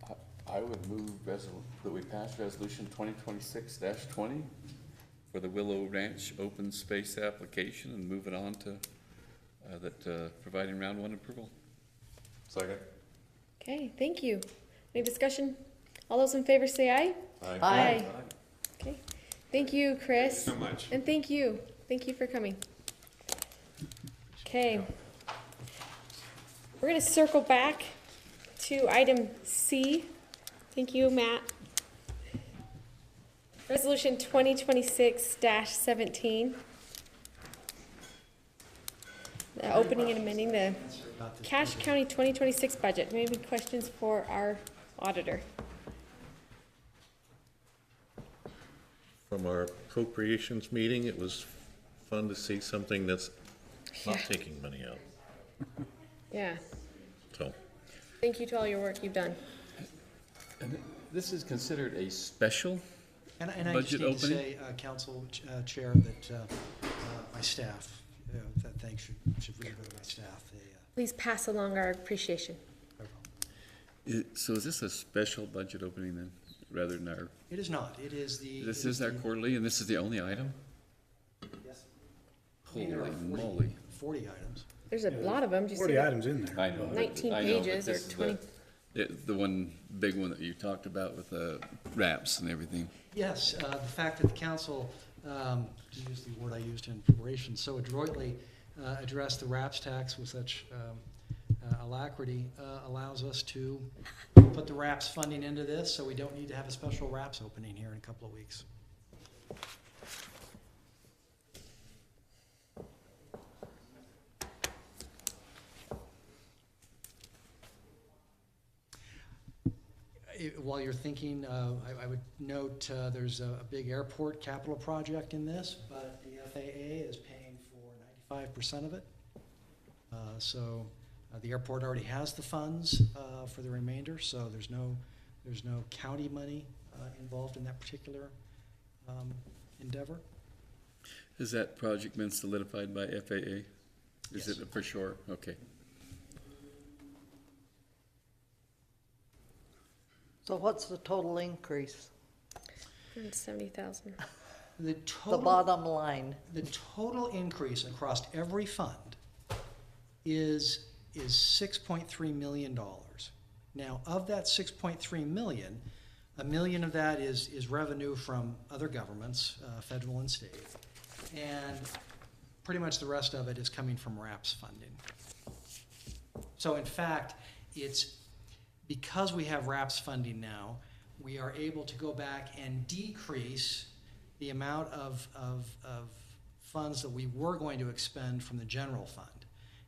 Or? I would move that we pass resolution 2026-20 for the Willow Ranch open space application and move it on to providing round one approval. Second. Okay, thank you. Any discussion? All those in favor say aye. Aye. Aye. Okay. Thank you, Chris. Thank you so much. And thank you. Thank you for coming. Okay. We're going to circle back to item C. Thank you, Matt. Resolution 2026-17. The opening and amending the Cache County 2026 budget. Maybe questions for our auditor? From our appropriations meeting, it was fun to see something that's not taking money out. Yeah. So, Thank you to all your work you've done. And this is considered a special And I just budget need to opening? say, Council Chair, that my staff, that thanks should really go to my staff. They, Please pass along our appreciation. So is this a special budget opening then, rather than our? It is not. It is the. This is our quarterly, and this is the only item? Yes. Holy There are moly. 40 items. There's a lot of them. Just 40 items in there. I know. but- 19 I know, but pages or this is 20. The one big one that you talked about with the wraps and everything. Yes, the fact that the council, to use the word I used in preparation, so adroitly addressed the RAPS tax with such alacrity allows us to put the RAPS funding into this, so we don't need to have a special RAPS opening here in a couple of weeks. While you're thinking, I would note there's a big airport capital project in this, but the FAA is paying for 95% of it. So the airport already has the funds for the remainder, so there's no county money involved in that particular endeavor. Has that project been solidified by FAA? Is Yes. it for sure? Okay. So what's the total increase? 170,000. The The total, bottom line? the total increase across every fund is $6.3 million. Now, of that $6.3 million, $1 million of that is revenue from other governments, federal and state, and pretty much the rest of it is coming from RAPS funding. So in fact, it's because we have RAPS funding now, we are able to go back and decrease the amount of funds that we were going to expend from the general fund.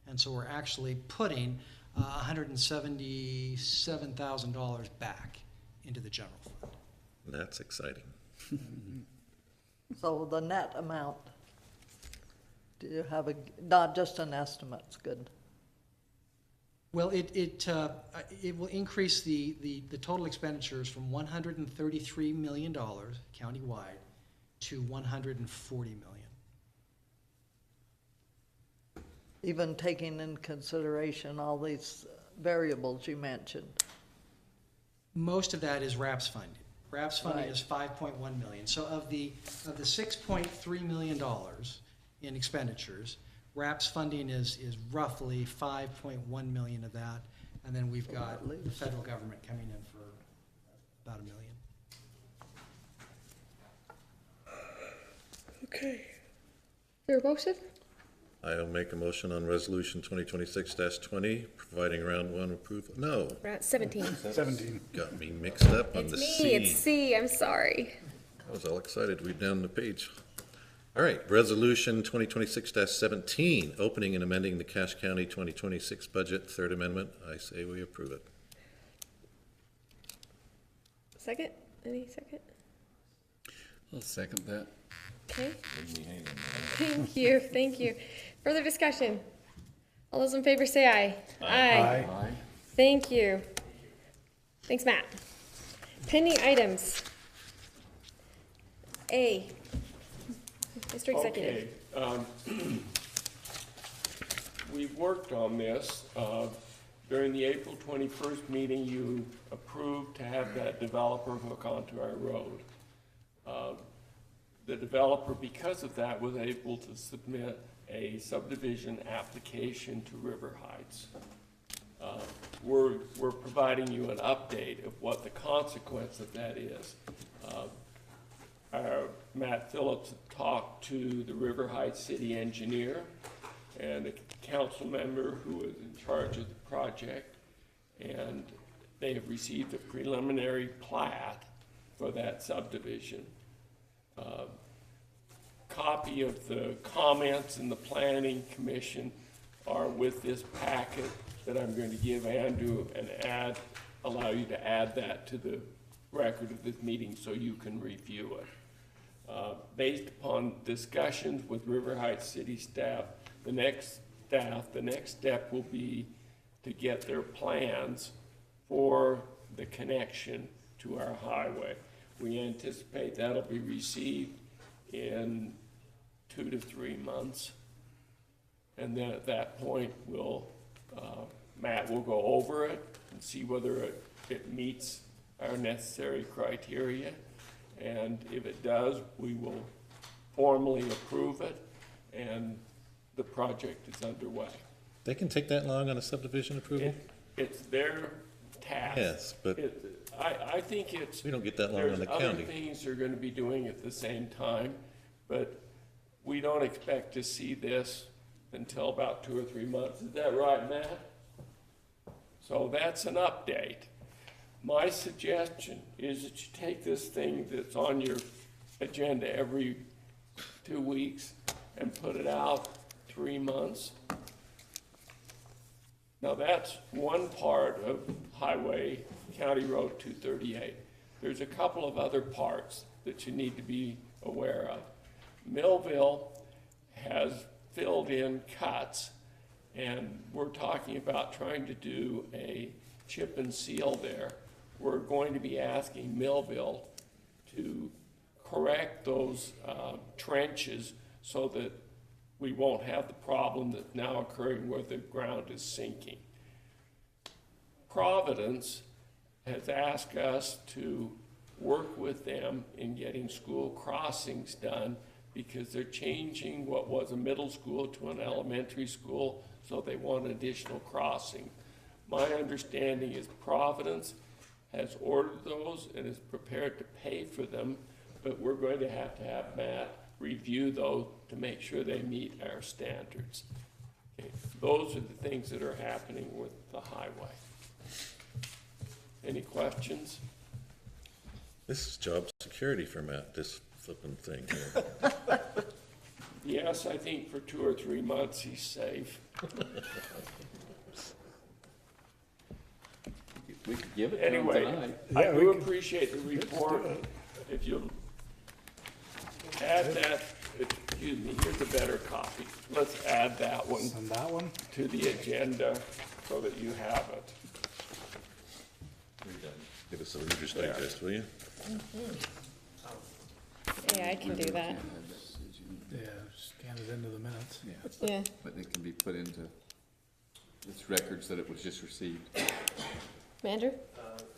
And so we're actually putting $177,000 back into the general fund. That's exciting. So the net amount, do you have not just an estimate, it's good. Well, it will increase the total expenditures from $133 million countywide to $140 million. Even taking in consideration all these variables you mentioned. Most of that is RAPS funding. RAPS funding Right. is $5.1 million. So of the $6.3 million in expenditures, RAPS funding is roughly $5.1 million of that, and then we've got the federal government coming in for about $1 million. Okay. Your motion? I'll make a motion on resolution 2026-20, providing round one approval. No. We're at 17. 17. Got me mixed up on It's the me, C. it's C, I'm sorry. I was all excited to read down the page. All right, resolution 2026-17, opening and amending the Cache County 2026 budget, third amendment. I say we approve it. Second? Any second? I'll second that. Okay. Thank you, thank you. Further discussion? All those in favor say aye. Aye. Thank you. Thanks, Matt. Pending items. A. Mr. Executive. Okay, we've worked on this. During the April 21st meeting, you approved to have that developer hook onto our road. The developer, because of that, was able to submit a subdivision application to River Heights. We're providing you an update of what the consequence of that is. Matt Phillips talked to the River Heights city engineer and a council member who is in charge of the project, and they have received a preliminary plat for that subdivision. Copy of the comments in the planning commission are with this packet that I'm going to give Andrew and allow you to add that to the record of this meeting so you can review it. Based upon discussions with River Heights City staff, the next step will be to get their plans for the connection to our highway. We anticipate that'll be received in 2 to 3 months. And then at that point, Matt will go over it and see whether it meets our necessary criteria. And if it does, we will formally approve it, and the project is underway. They can take that long on a subdivision approval? It's their task. Yes, but I think it's. we don't get that long on the There's county. other things they're gonna be doing at the same time, but we don't expect to see this until about 2 or 3 months. Is that right, Matt? So that's an update. My suggestion is that you take this thing that's on your agenda every 2 weeks and put it out 3 months. Now, that's one part of Highway County Road 238. There's a couple of other parts that you need to be aware of. Millville has filled in cuts, and we're talking about trying to do a chip and seal there. We're going to be asking Millville to correct those trenches so that we won't have the problem that's now occurring where the ground is sinking. Providence has asked us to work with them in getting school crossings done because they're changing what was a middle school to an elementary school, so they want additional crossing. My understanding is Providence has ordered those and is prepared to pay for them, but we're going to have Matt review those to make sure they meet our standards. Okay, those are the things that are happening with the highway. Any questions? This is job security for Matt, this flipping thing here. Yes, I think for 2 or 3 months he's safe. We could give it to him Anyway, tonight. I do appreciate the report. If you'll add that, excuse me, here's a better copy. Let's add that one. Send that one to the agenda so that you have it. Give us a Reader's Digest, will you? Yeah, I can do that. Yeah, scan it into the minutes. Yeah. But it can be put into its records that it was just received. Andrew?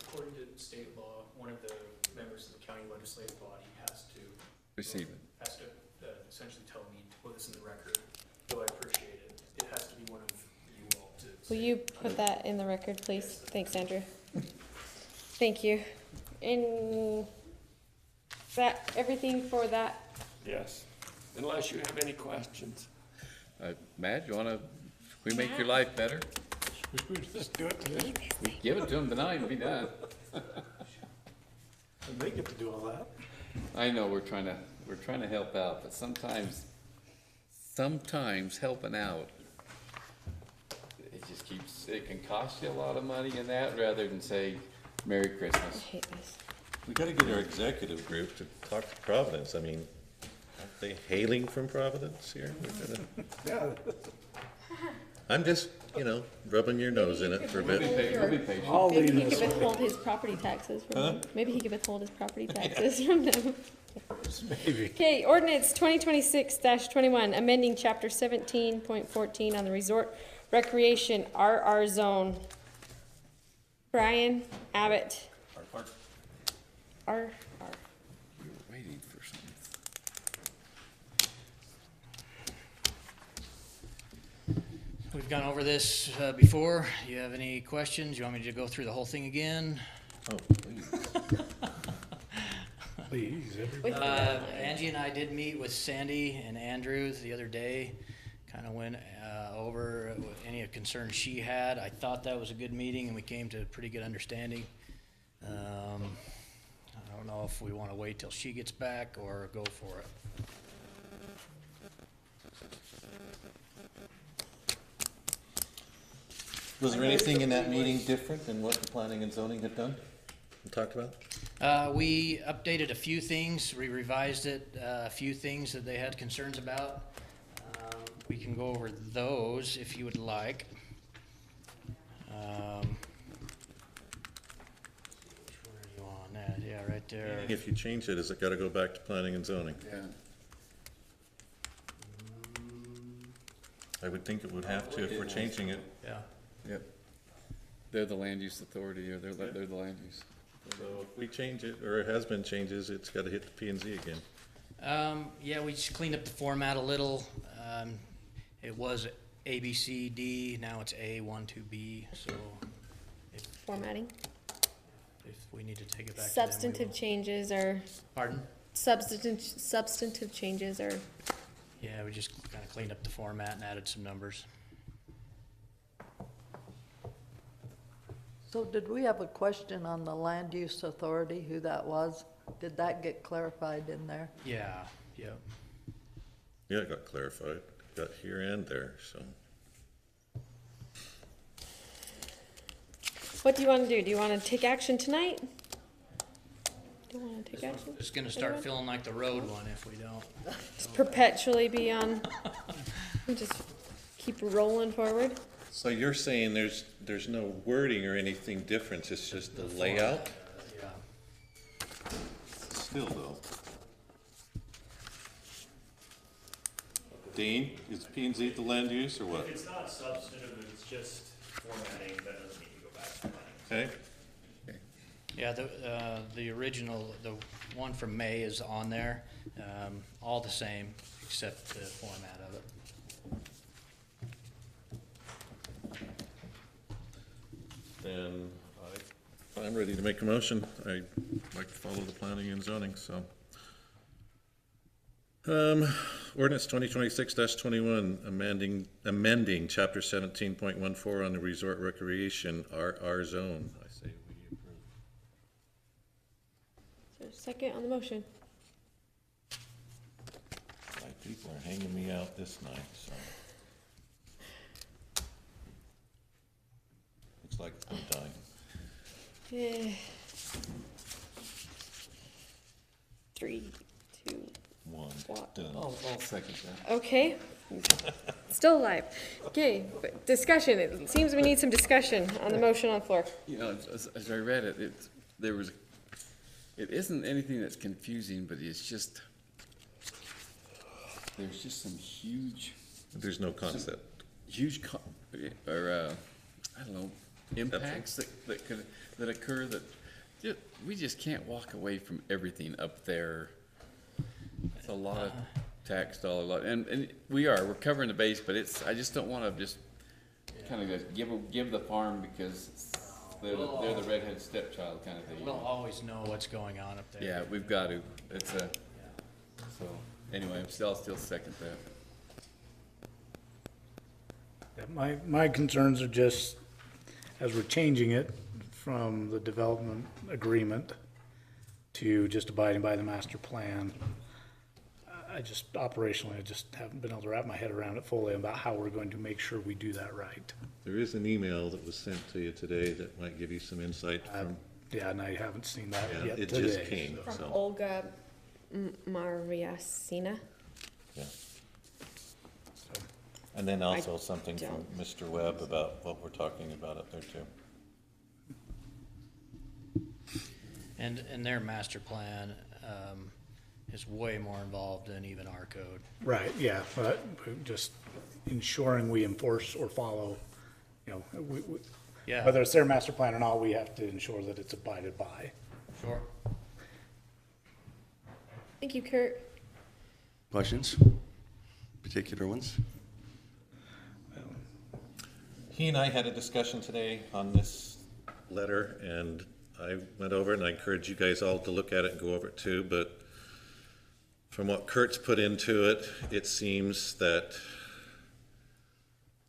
According to state law, one of the members of the county legislative body has to Receive it. has to essentially tell me to put this in the record. Though I appreciate it, it has to be one of you all to. Will you put that in the record, please? Thanks, Andrew. Thank you. And is that everything for that? Yes, unless you have any questions. Matt, you wanna, we make your life better? We just do it today. We give it to him tonight and be done. And they get to do all that. I know, we're trying to help out, but sometimes helping out, it can cost you a lot of money in that rather than say, Merry Christmas. I hate this. We gotta get our executive group to talk to Providence. I mean, aren't they hailing from Providence here? Yeah. I'm just, rubbing your nose in it for a bit. We'll be patient. Maybe he could withhold his property taxes from them. Maybe he could withhold his property taxes from them. Maybe. Okay, ordinance 2026-21, amending chapter 17.14 on the resort recreation RR zone. Brian Abbott. RR. We were waiting for something. We've gone over this before. You have any questions? You want me to go through the whole thing again? Oh, please. Please, Angie and I did meet with Sandy and Andrew the other day. Kind of went over any concerns she had. I thought that was a good meeting, and we came to a pretty good understanding. I don't know if we want to wait till she gets back or go for it. Was there anything in that meeting different than what the planning and zoning had done and talked about? We updated a few things, we revised it, a few things that they had concerns about. We can go over those if you would like. Where are you on that? Yeah, right there. If you change it, has it gotta go back to planning and zoning? Yeah. I would think it would have to if we're changing it. Yeah. Yep. They're the land use authority, or they're the land use. So if we change it, or it has been changes, it's gotta hit the P and Z again. Yeah, we just cleaned up the format a little. It was A, B, C, D, now it's A, 1, 2, B, so Formatting. if we need to take it back to them, we Substantive changes are. Pardon? Substantive changes are. Yeah, we just kind of cleaned up the format and added some numbers. So did we have a question on the land use authority, who that was? Did that get clarified in there? Yeah, yep. Yeah, it got clarified, got here and there, so. What do you want to do? Do you want to take action tonight? Do you want to take action? It's gonna start Anyone? feeling like the road one if we don't. Just perpetually be on. Just keep rolling forward. So you're saying there's no wording or anything different, it's just the layout? Yeah. Still though. Dean, is P and Z the land use or what? If it's not substantive, if it's just formatting, that doesn't need to go back to planning. Okay, Yeah, the original, the one from May is on there, all the same, except the format of it. Then I'm ready to make a motion. I'd like to follow the planning and zoning, so. Ordinance 2026-21, amending chapter 17.14 on the resort recreation RR zone. I say we approve. Is there a second on the motion? My people are hanging me out this night, so. Looks like it's been time. Yeah. 3, 2, One. Done. I'll second that. Okay. Still alive. Okay, discussion. It seems we need some discussion on the motion on the floor. You know, as I read it, it isn't anything that's confusing, but it's just, there's just some huge. There's no concept. Huge, I don't know, impacts that occur that we just can't walk away from everything up there. It's a lot of tax dollar, and we're covering the base, but I just don't want to just kind of give the farm because they're the redhead stepchild kind of thing. We'll always know what's going on up there. Yeah, we've got to. So anyway, I'll still second that. Yeah, my concerns are just, as we're changing it from the development agreement to just abiding by the master plan, I operationally haven't been able to wrap my head around it fully about how we're going to make sure we do that right. There is an email that was sent to you today that might give you some insight from. Yeah, and I haven't seen that yet it today. just came, From so. Olga Mariasina. Yeah. And then also something from Mr. Webb about what we're talking about up there too. And their master plan is way more involved than even our code. Right, yeah, but just ensuring we enforce or follow, Yeah. whether it's their master plan or not, we have to ensure that it's abided by. Sure. Thank you, Kurt. Questions? Particular ones? He and I had a discussion today on this letter, and I went over it, and I encourage you guys all to look at it and go over it too, but from what Kurt's put into it, it seems that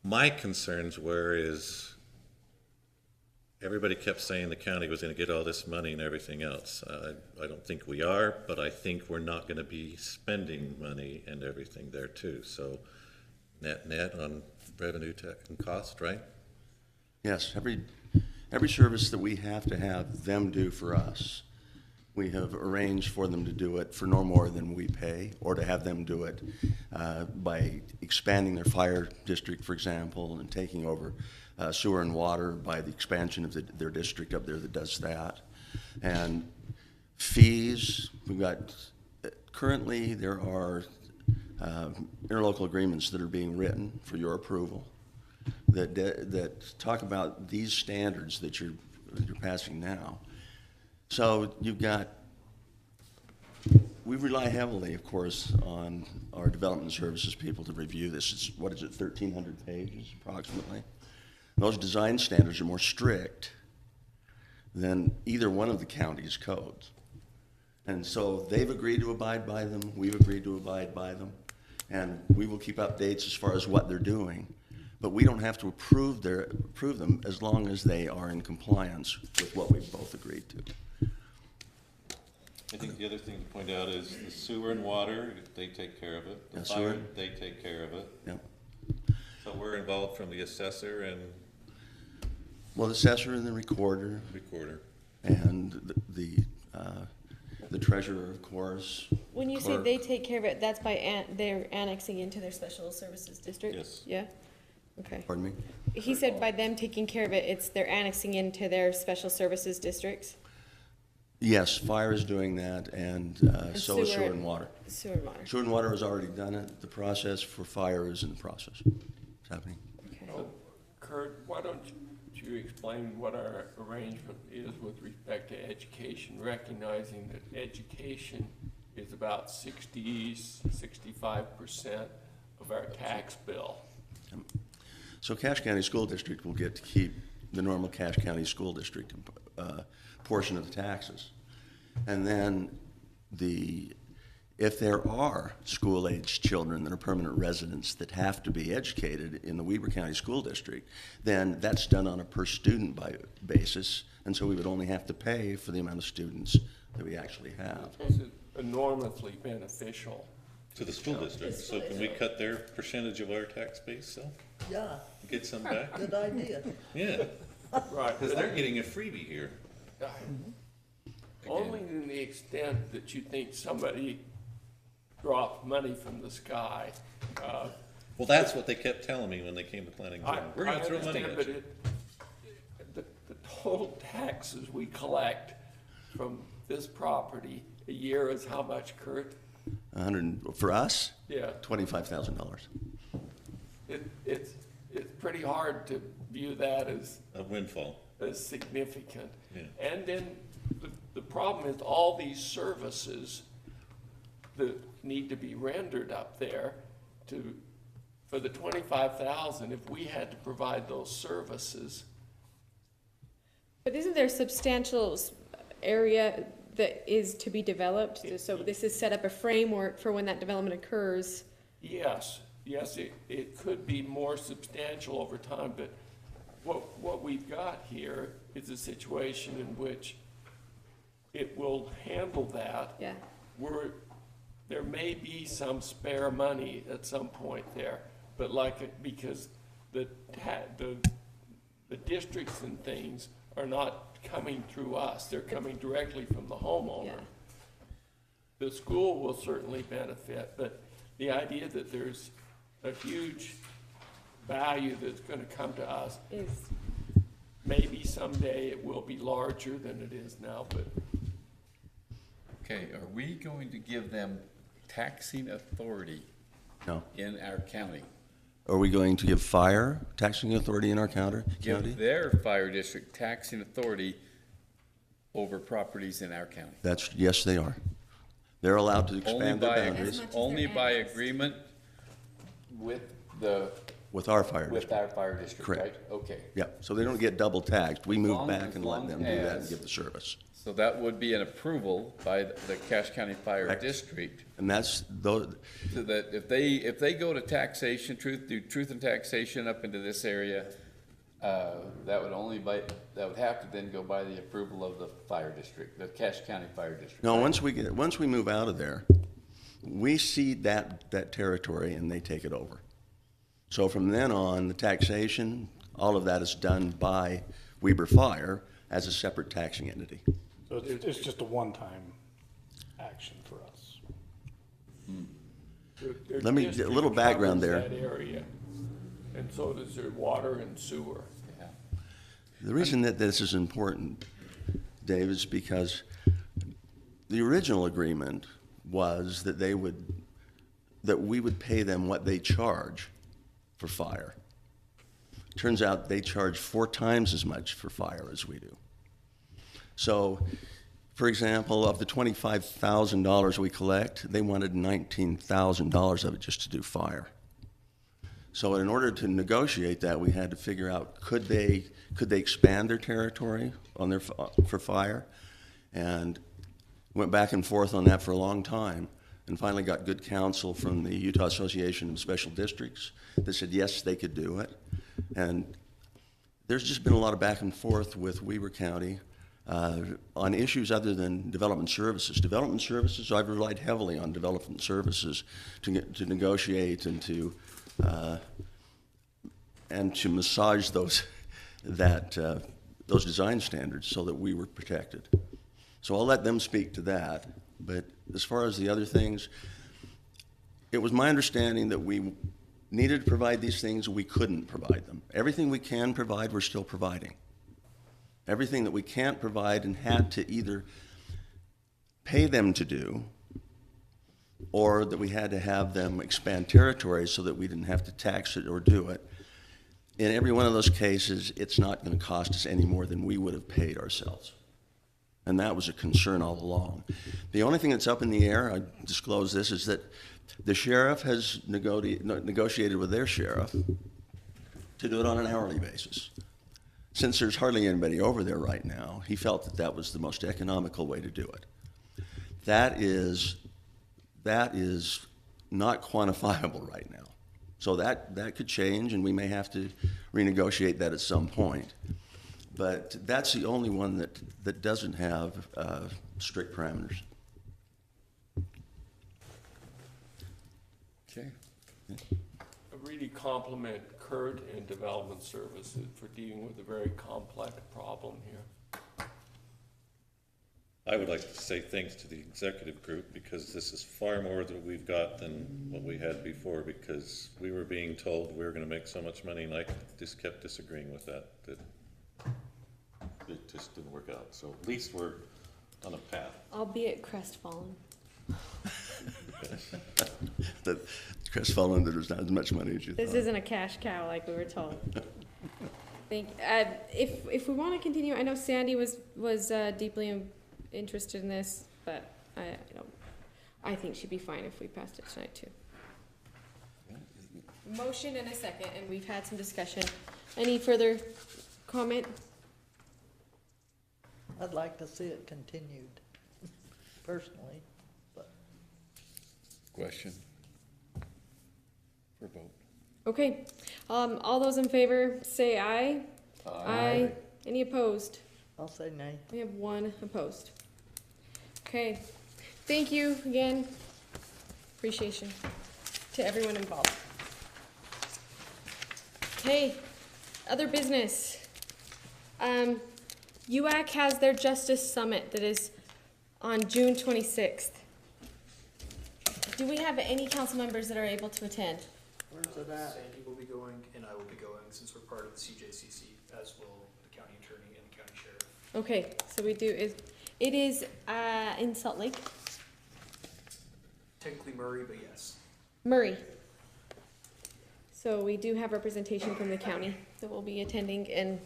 my concerns is everybody kept saying the county was going to get all this money and everything else. I don't think we are, but I think we're not going to be spending money and everything there too. So net on revenue and cost, right? Yes, every service that we have to have them do for us, we have arranged for them to do it for no more than we pay, or to have them do it by expanding their fire district, for example, and taking over sewer and water by the expansion of their district up there that does that. And fees, we've got, currently there are interlocal agreements that are being written for your approval that talk about these standards that you're passing now. So you've got, we rely heavily, of course, on our development services people to review this. It's, 1,300 pages approximately. Those design standards are more strict than either one of the county's codes. And so they've agreed to abide by them, we've agreed to abide by them, and we will keep updates as far as what they're doing. But we don't have to approve them as long as they are in compliance with what we've both agreed to. I think the other thing to point out is the sewer and water, they take care of it. The Yeah, fire, sewer. they take care of it. Yep. So we're involved from the assessor and. Well, the assessor and the recorder. And the treasurer, of course. When you say clerk. they take care of it, that's by they're annexing into their special services district? Yes. Yeah? Okay. Pardon me? He said by them taking care of it, they're annexing into their special services districts? Yes, fire is doing that, and so is sewer and water. Sewer and water. Sewer and water has already done it. The process for fire is in the process. It's happening. Okay. Kurt, why don't you you explain what our arrangement is with respect to education, recognizing that education is about 65% of our tax bill. So Cache County School District will get to keep the normal Cache County School District portion of the taxes. And then if there are school-aged children that are permanent residents that have to be educated in the Weber County School District, then that's done on a per-student basis, and so we would only have to pay for the amount of students that we actually have. This is enormously beneficial. To the school district, so can we cut their percentage of our tax base, so? Yeah. Get some back? Good idea. Yeah, Right. because they're getting a freebie here. Only in the extent that you think somebody dropped money from the sky. Well, that's what they kept telling me when they came to planning and zoning. We're gonna throw money I at understand, you. but the total taxes we collect from this property a year is how much, Kurt? For us? Yeah. $25,000. It's pretty hard to view that as a windfall, as significant. Yeah. And then the problem is all these services that need to be rendered up there for the 25,000, if we had to provide those services. But isn't there substantial area that is to be developed? So this is set up a framework for when that development occurs. Yes, it could be more substantial over time, but what we've got here is a situation in which it will handle that. Yeah. There may be some spare money at some point there, but because the districts and things are not coming through us, they're coming directly from the homeowner. Yeah. The school will certainly benefit, but the idea that there's a huge value that's gonna come to us is maybe someday it will be larger than it is now, but. Okay, are we going to give them taxing authority No. in our county? Are we going to give fire taxing authority in our county? Give their fire district taxing authority over proproperties in our county? Yes, they are. They're allowed to expand their boundaries. Only by agreement with With our fire with district. our fire district, right? Correct. Okay. Yeah, so they don't get double taxed. We move Long- back and let long them do that and as- give the service. So that would be an approval by the Cache County Fire Correct. District. And that's, those, So that if they go to taxation, truth and taxation up into this area, that would have to then go by the approval of the fire district, the Cache County Fire District. no, right? once we move out of there, we cede that territory and they take it over. So from then on, the taxation, all of that is done by Weber Fire as a separate taxing entity. So it's just a one-time action for us. Their Let me- a district little background covers there. that area, and so does their water and sewer. Yeah. The reason that this is important, Dave, is because the original agreement was that we would pay them what they charge for fire. Turns out they charge 4 times as much for fire as we do. So, for example, of the $25,000 we collect, they wanted $19,000 of it just to do fire. So in order to negotiate that, we had to figure out, could they expand their territory for fire? And went back and forth on that for a long time, and finally got good counsel from the Utah Association of Special Districts that said yes, they could do it. And there's just been a lot of back and forth with Weber County on issues other than development services. Development services, I've relied heavily on development services to negotiate and to massage those design standards so that we were protected. So I'll let them speak to that. But as far as the other things, it was my understanding that we needed to provide these things, we couldn't provide them. Everything we can provide, we're still providing. Everything that we can't provide and had to either pay them to do, or that we had to have them expand territories so that we didn't have to tax it or do it, In every one of those cases, it's not going to cost us any more than we would have paid ourselves. And that was a concern all along. The only thing that's up in the air, I disclose this, is that the sheriff has negotiated with their sheriff to do it on an hourly basis. Since there's hardly anybody over there right now, he felt that that was the most economical way to do it. That is not quantifiable right now. So that could change, and we may have to renegotiate that at some point. But that's the only one that doesn't have strict parameters. Okay. I really compliment Kurt and Development Services for dealing with a very complex problem here. I would like to say thanks to the executive group, because this is far more than we've got than what we had before, because we were being told we were going to make so much money, and I just kept disagreeing with that it just didn't work out. So at least we're on a path. Albeit crestfallen. That crestfallen that there's not as much money as you This thought. isn't a cash cow like we were told. If we want to continue, I know Sandy was deeply interested in this, but I think she'd be fine if we passed it tonight too. Motion and a second, and we've had some discussion. Any further comment? I'd like to see it continued, personally, but. Question for vote. Okay, all those in favor say aye. Aye. Any opposed? I'll say nay. We have one opposed. Okay, thank you again. Appreciation to everyone involved. Okay, other business. UAC has their Justice Summit that is on June 26th. Do we have any council members that are able to attend? Where's it at? Sandy will be going, and I will be going, since we're part of the CJCC, as will the county attorney and the county sheriff. Okay, so we do, it is in Salt Lake? Technically Murray, but yes. Murray. So we do have representation from the county that will be attending, and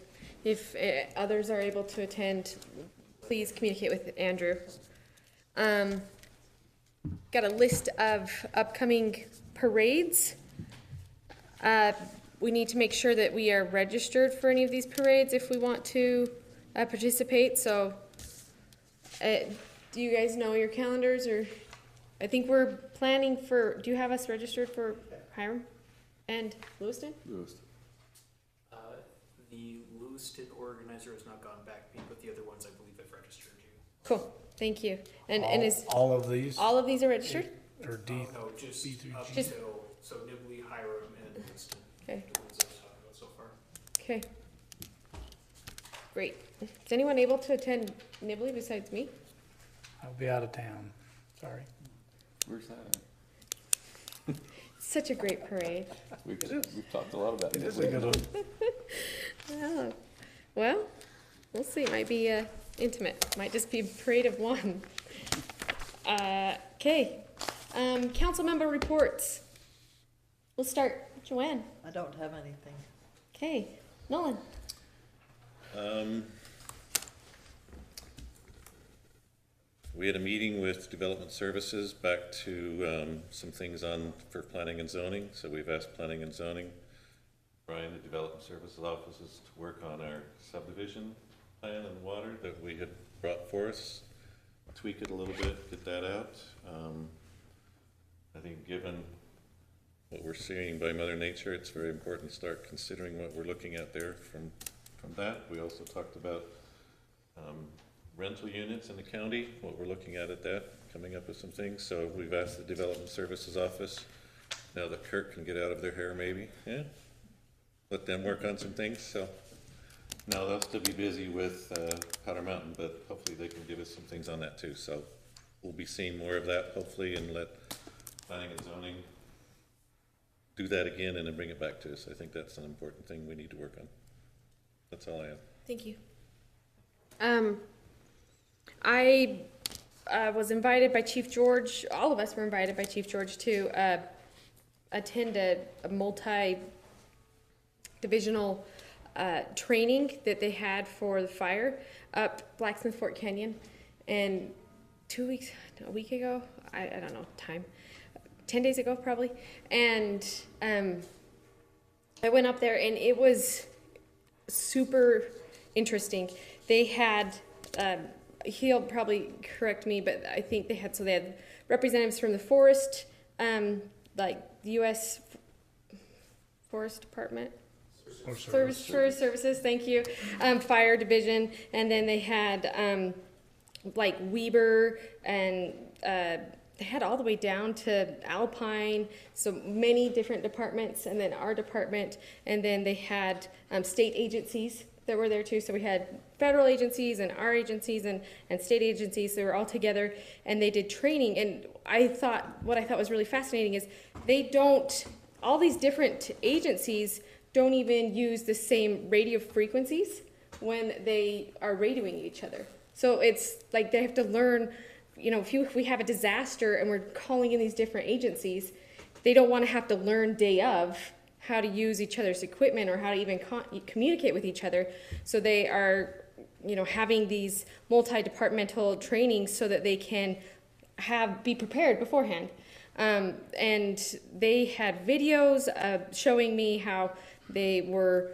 if others are able to attend, please communicate with Andrew. Got a list of upcoming parades. We need to make sure that we are registered for any of these parades if we want to participate. So do you guys know your calendars? Or I think we're planning for, do you have us registered for Hiram and Lewiston? Lewiston. The Lewiston organizer has not gone back to me, but the other ones I believe have registered you. Cool, thank you. And is all of these? All of these are registered? Or D? No, just up Just- until, so Nibley, Hiram, and Lewiston. Okay. The ones I was talking about so far. Okay. Great. Is anyone able to attend Nibley besides me? I'll be out of town, sorry. Where's that at? Such a great parade. We've talked a lot about It this. is a good one. Oh, well, we'll see. It might be intimate. Might just be a parade of one. Okay. Council member reports. We'll start. Joanne. I don't have anything. Okay. Nolan. We had a meeting with Development Services back to some things for planning and zoning. So we've asked planning and zoning, Brian, the Development Services offices, to work on our subdivision plan and water that we had brought for us, tweak it a little bit, get that out. I think given what we're seeing by Mother Nature, it's very important to start considering what we're looking at there from that. We also talked about rental units in the county, what we're looking at that, coming up with some things. So we've asked the Development Services Office, now that Kirk can get out of their hair maybe, yeah? Let them work on some things, so. Now they'll still be busy with Powder Mountain, but hopefully they can give us some things on that too. So we'll be seeing more of that hopefully, and let planning and zoning do that again and then bring it back to us. I think that's an important thing we need to work on. That's all I have. Thank you. I was invited by Chief George, all of us were invited by Chief George to attend a multi divisional training that they had for the fire up Blacksmith Fort Canyon. And a week ago, I don't know, 10 days ago probably. And I went up there and it was super interesting. They had, he'll probably correct me, but I think they had representatives from the forest, like the U.S. Forest Department, Forest Services, thank you, Fire Division, and then they had like Weber, and they had all the way down to Alpine, so many different departments, and then our department, and then they had state agencies that were there too. So we had federal agencies and our agencies and state agencies. They were all together and they did training. And what I thought was really fascinating is all these different agencies don't even use the same radio frequencies when they are radioing each other. So it's like they have to learn, if we have a disaster and we're calling in these different agencies, they don't want to have to learn day of how to use each other's equipment or how to even communicate with each other. So they are, having these multi-departmental trainings so that they can be prepared beforehand. And they had videos showing me how they were,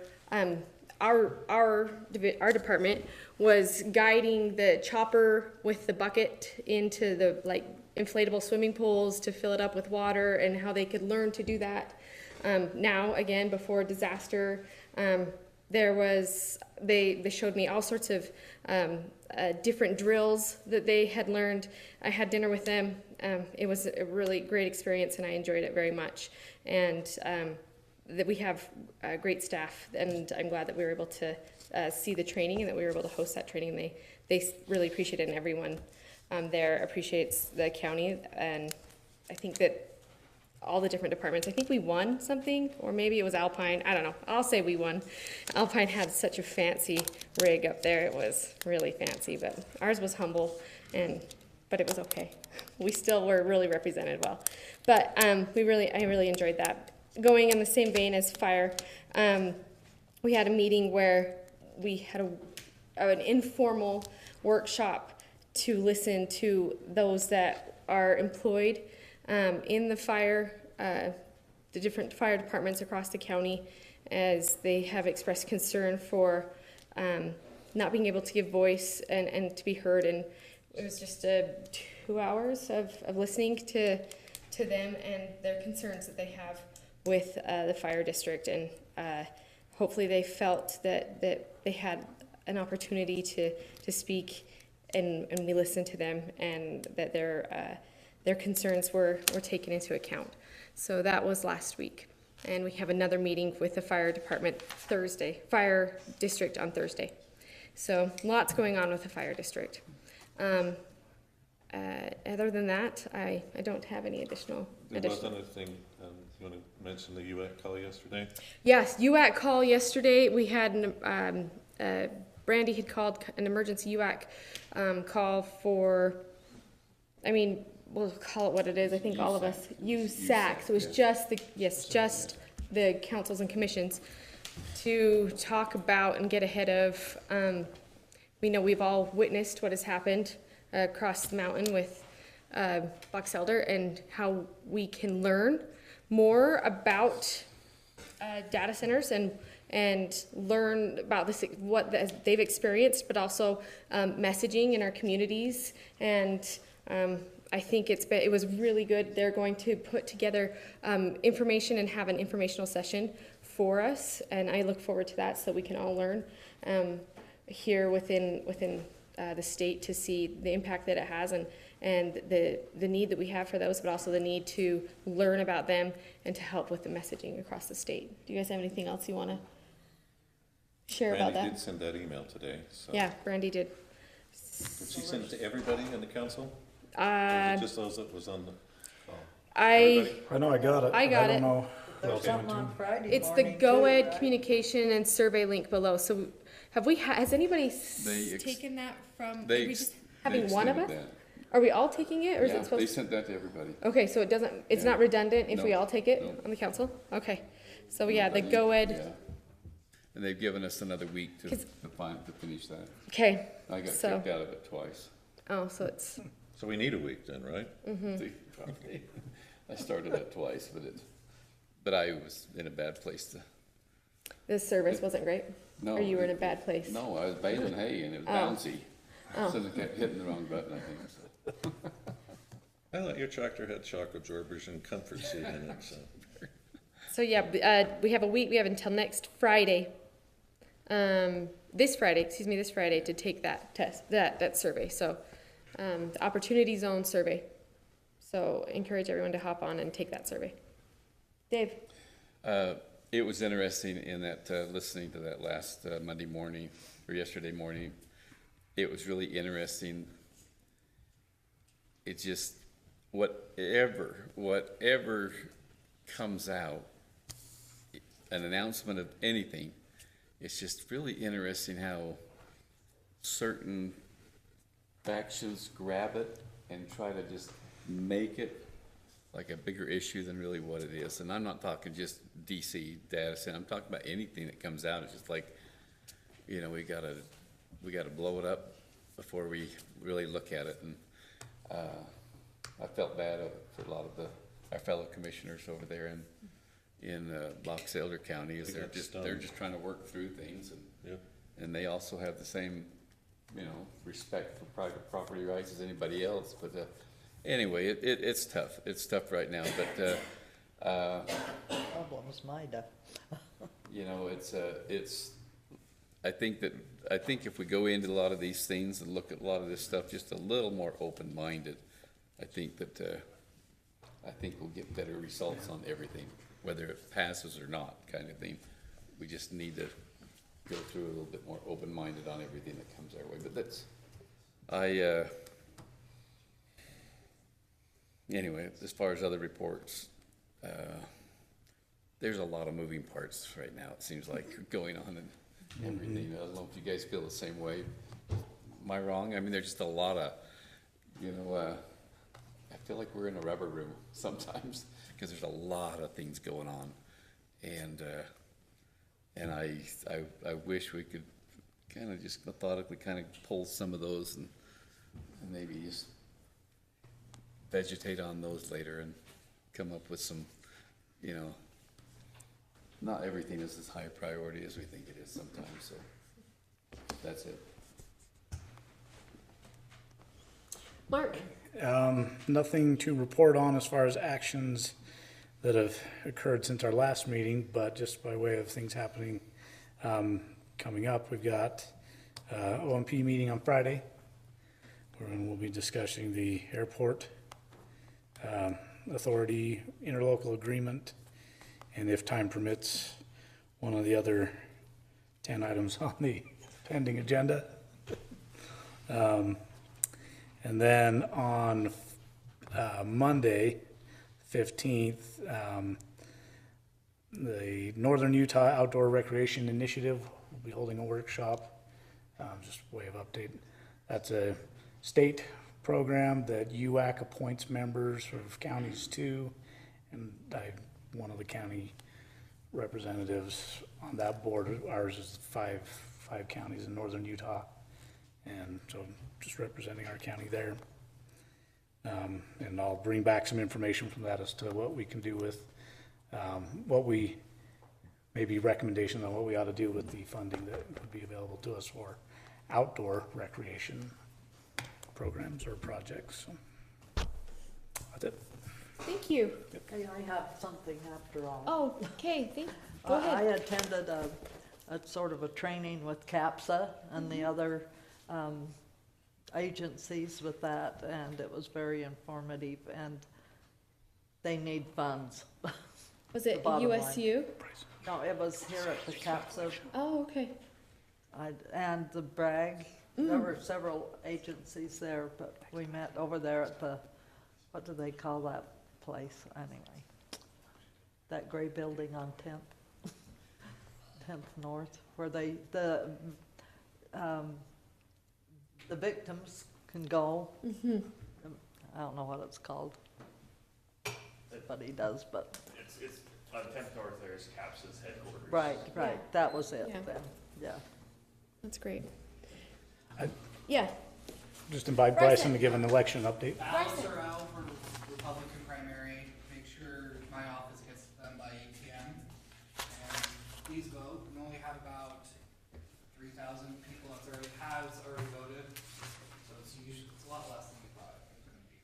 our department was guiding the chopper with the bucket into the inflatable swimming pools to fill it up with water, and how they could learn to do that. Now, again, before disaster, they showed me all sorts of different drills that they had learned. I had dinner with them. It was a really great experience, and I enjoyed it very much. And that we have great staff, and I'm glad that we were able to see the training and that we were able to host that training. They really appreciate it, and everyone there appreciates the county. And I think that all the different departments, I think we won something, or maybe it was Alpine. I don't know. I'll say we won. Alpine had such a fancy rig up there. It was really fancy, but ours was humble, but it was okay. We still were really represented well. But I really enjoyed that. Going in the same vein as fire, we had a meeting where we had an informal workshop to listen to those that are employed in the different fire departments across the county, as they have expressed concern for not being able to give voice and to be heard. And it was just 2 hours of listening to them and their concerns that they have with the fire district. And hopefully they felt that they had an opportunity to speak, and we listened to them, and that their concerns were taken into account. So that was last week. And we have another meeting with the fire department fire district on Thursday. So lots going on with the fire district. Other than that, I don't have any additional. There was another thing, you want to mention the UAC call yesterday? Yes, UAC call yesterday. We had Brandy had called an emergency UAC call for, we'll call it what it is. I think all of us USAC. So it was just the councils and commissions to talk about and get ahead of. We know we've all witnessed what has happened across the mountain with Box Elder, and how we can learn more about data centers and learn about what they've experienced, but also messaging in our communities. And I think it was really good. They're going to put together information and have an informational session for us, and I look forward to that so that we can all learn here within the state to see the impact that it has, and the need that we have for those, but also the need to learn about them and to help with the messaging across the state. Do you guys have anything else you want to share about that? Brandy did send that email today. So. Yeah, Brandy did. Did she send it to everybody in the council? Or was it just those that was on the call? I know I got it. I got don't it. know. There's something on Friday It's the morning, GoEd too. communication and survey link below. So has anybody taken that from, are we just having one of us? Are we all taking it, or is it supposed to? They sent that to everybody. Okay, so it's not redundant if we No. all take it No. on the council? Okay, so yeah, the GoEd, And they've given us another week to finish that. Okay. I got so- kicked out of it twice. Oh, so it's. So we need a week then, right? Mhm. I started it twice, but I was in a bad place to. This service wasn't great? No. Or you were in a bad place? No, I was baling hay and it was Oh. bouncy. Oh. So I kept hitting the wrong button, I think. So. I thought your tractor had shock absorbers and comfort seat in it, so. So yeah, we have a week, we have until next Friday. This Friday to take that test, that survey. So, the Opportunity Zone survey. So encourage everyone to hop on and take that survey. Dave? It was interesting in that, listening to that last Monday morning, or yesterday morning, it was really interesting. It just, whatever comes out, an announcement of anything, it's just really interesting how certain factions grab it and try to just make it like a bigger issue than really what it is. And I'm not talking just DC data center. I'm talking about anything that comes out. It's just like, you know, we gotta blow it up before we really look at it. And I felt bad for a lot of our fellow commissioners over there in Box Elder County, is they're just trying to work through things, and they also have the same, you know, respect for private property rights as anybody else. But anyway, it's tough. It's tough right now. But Problems, Mida. you know, it's. I think if we go into a lot of these things and look at a lot of this stuff just a little more open-minded, I think we'll get better results on everything, whether it passes or not, kind of thing. We just need to go through a little bit more open-minded on everything that comes our way. But anyway, as far as other reports, there's a lot of moving parts right now, it seems like, going on and everything. I don't know if you guys feel the same way. Am I wrong? I mean, there's just a lot of, you know, I feel like we're in a rubber room sometimes because there's a lot of things going on, and I wish we could kind of just methodically kind of pull some of those and maybe just vegetate on those later and come up with some, you know, not everything is as high a priority as we think it is sometimes, so that's it. Mark? Nothing to report on as far as actions that have occurred since our last meeting, but just by way of things happening coming up, we've got OMP meeting on Friday, wherein we'll be discussing the airport authority interlocal agreement, and if time permits, one of the other 10 items on the pending agenda. And then on Monday, 15th, the Northern Utah Outdoor Recreation Initiative will be holding a workshop, just way of update. That's a state program that UAC appoints members of counties to, and I'm one of the county representatives on that board. Ours is five counties in northern Utah, and so just representing our county there. And I'll bring back some information from that as to what we can do with maybe recommendation on what we ought to do with the funding that would be available to us for outdoor recreation programs or projects. So that's it. Thank you. Okay, I have something after all. Oh, okay, go ahead. I attended a sort of a training with CAPSA and the other agencies with that, and it was very informative, and they need funds. Was it USU? No, it was here at the CAPSA. Oh, okay. And the Bragg. There were several agencies there, but we met over there at the, what do they call that place anyway? That gray building on 10th North, where the victims can go. I don't know what it's called. Everybody does, but On 10th North, there's CAPS's headquarters. Right, right, that was it Yeah. then, yeah. That's great. I- Yeah. Just invite Bryson to give an election update. Ballots are out for Republican primary. Make sure my office gets them by 8 p.m. And please vote. We only have about 3,000 people that has already voted. So it's a lot less than we thought it was going to be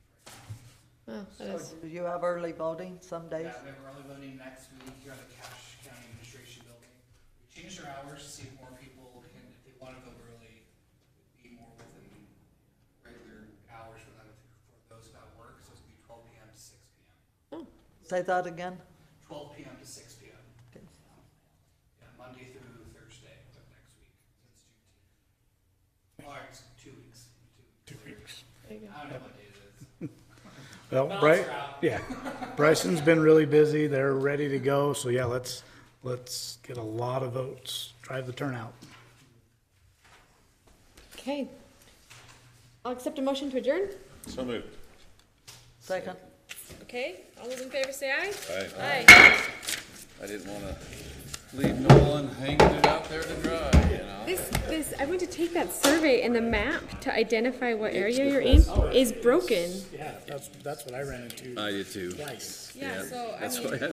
right now. Oh, that is. So do you have early voting some days? Yeah, we have early voting next week here at the Cache County Administration Building. We changed our hours to see if more people can, if they want to vote early, be more within regular hours for them, for those that work. So it's going to be 12 p.m. to 6 p.m. Say that again? 12 p.m. to 6 p.m. Yeah, Monday through Thursday of next week, since Juneteenth. Or it's 2 weeks. 2 weeks. I don't know what day it is. Well, Ballots are out. Yeah, Bryson's been really busy, they're ready to go, so yeah, let's get a lot of votes, drive the turnout. Okay. I'll accept a motion to adjourn. So moved. Second. Okay, all those in favor say aye. Aye. Aye. I didn't wanna leave no one hanging it out there to dry, you know? This, I went to take that survey and the map to identify what area you're in is broken. Yeah, that's what I ran into I did too. twice. Yeah, so I That's mean. why I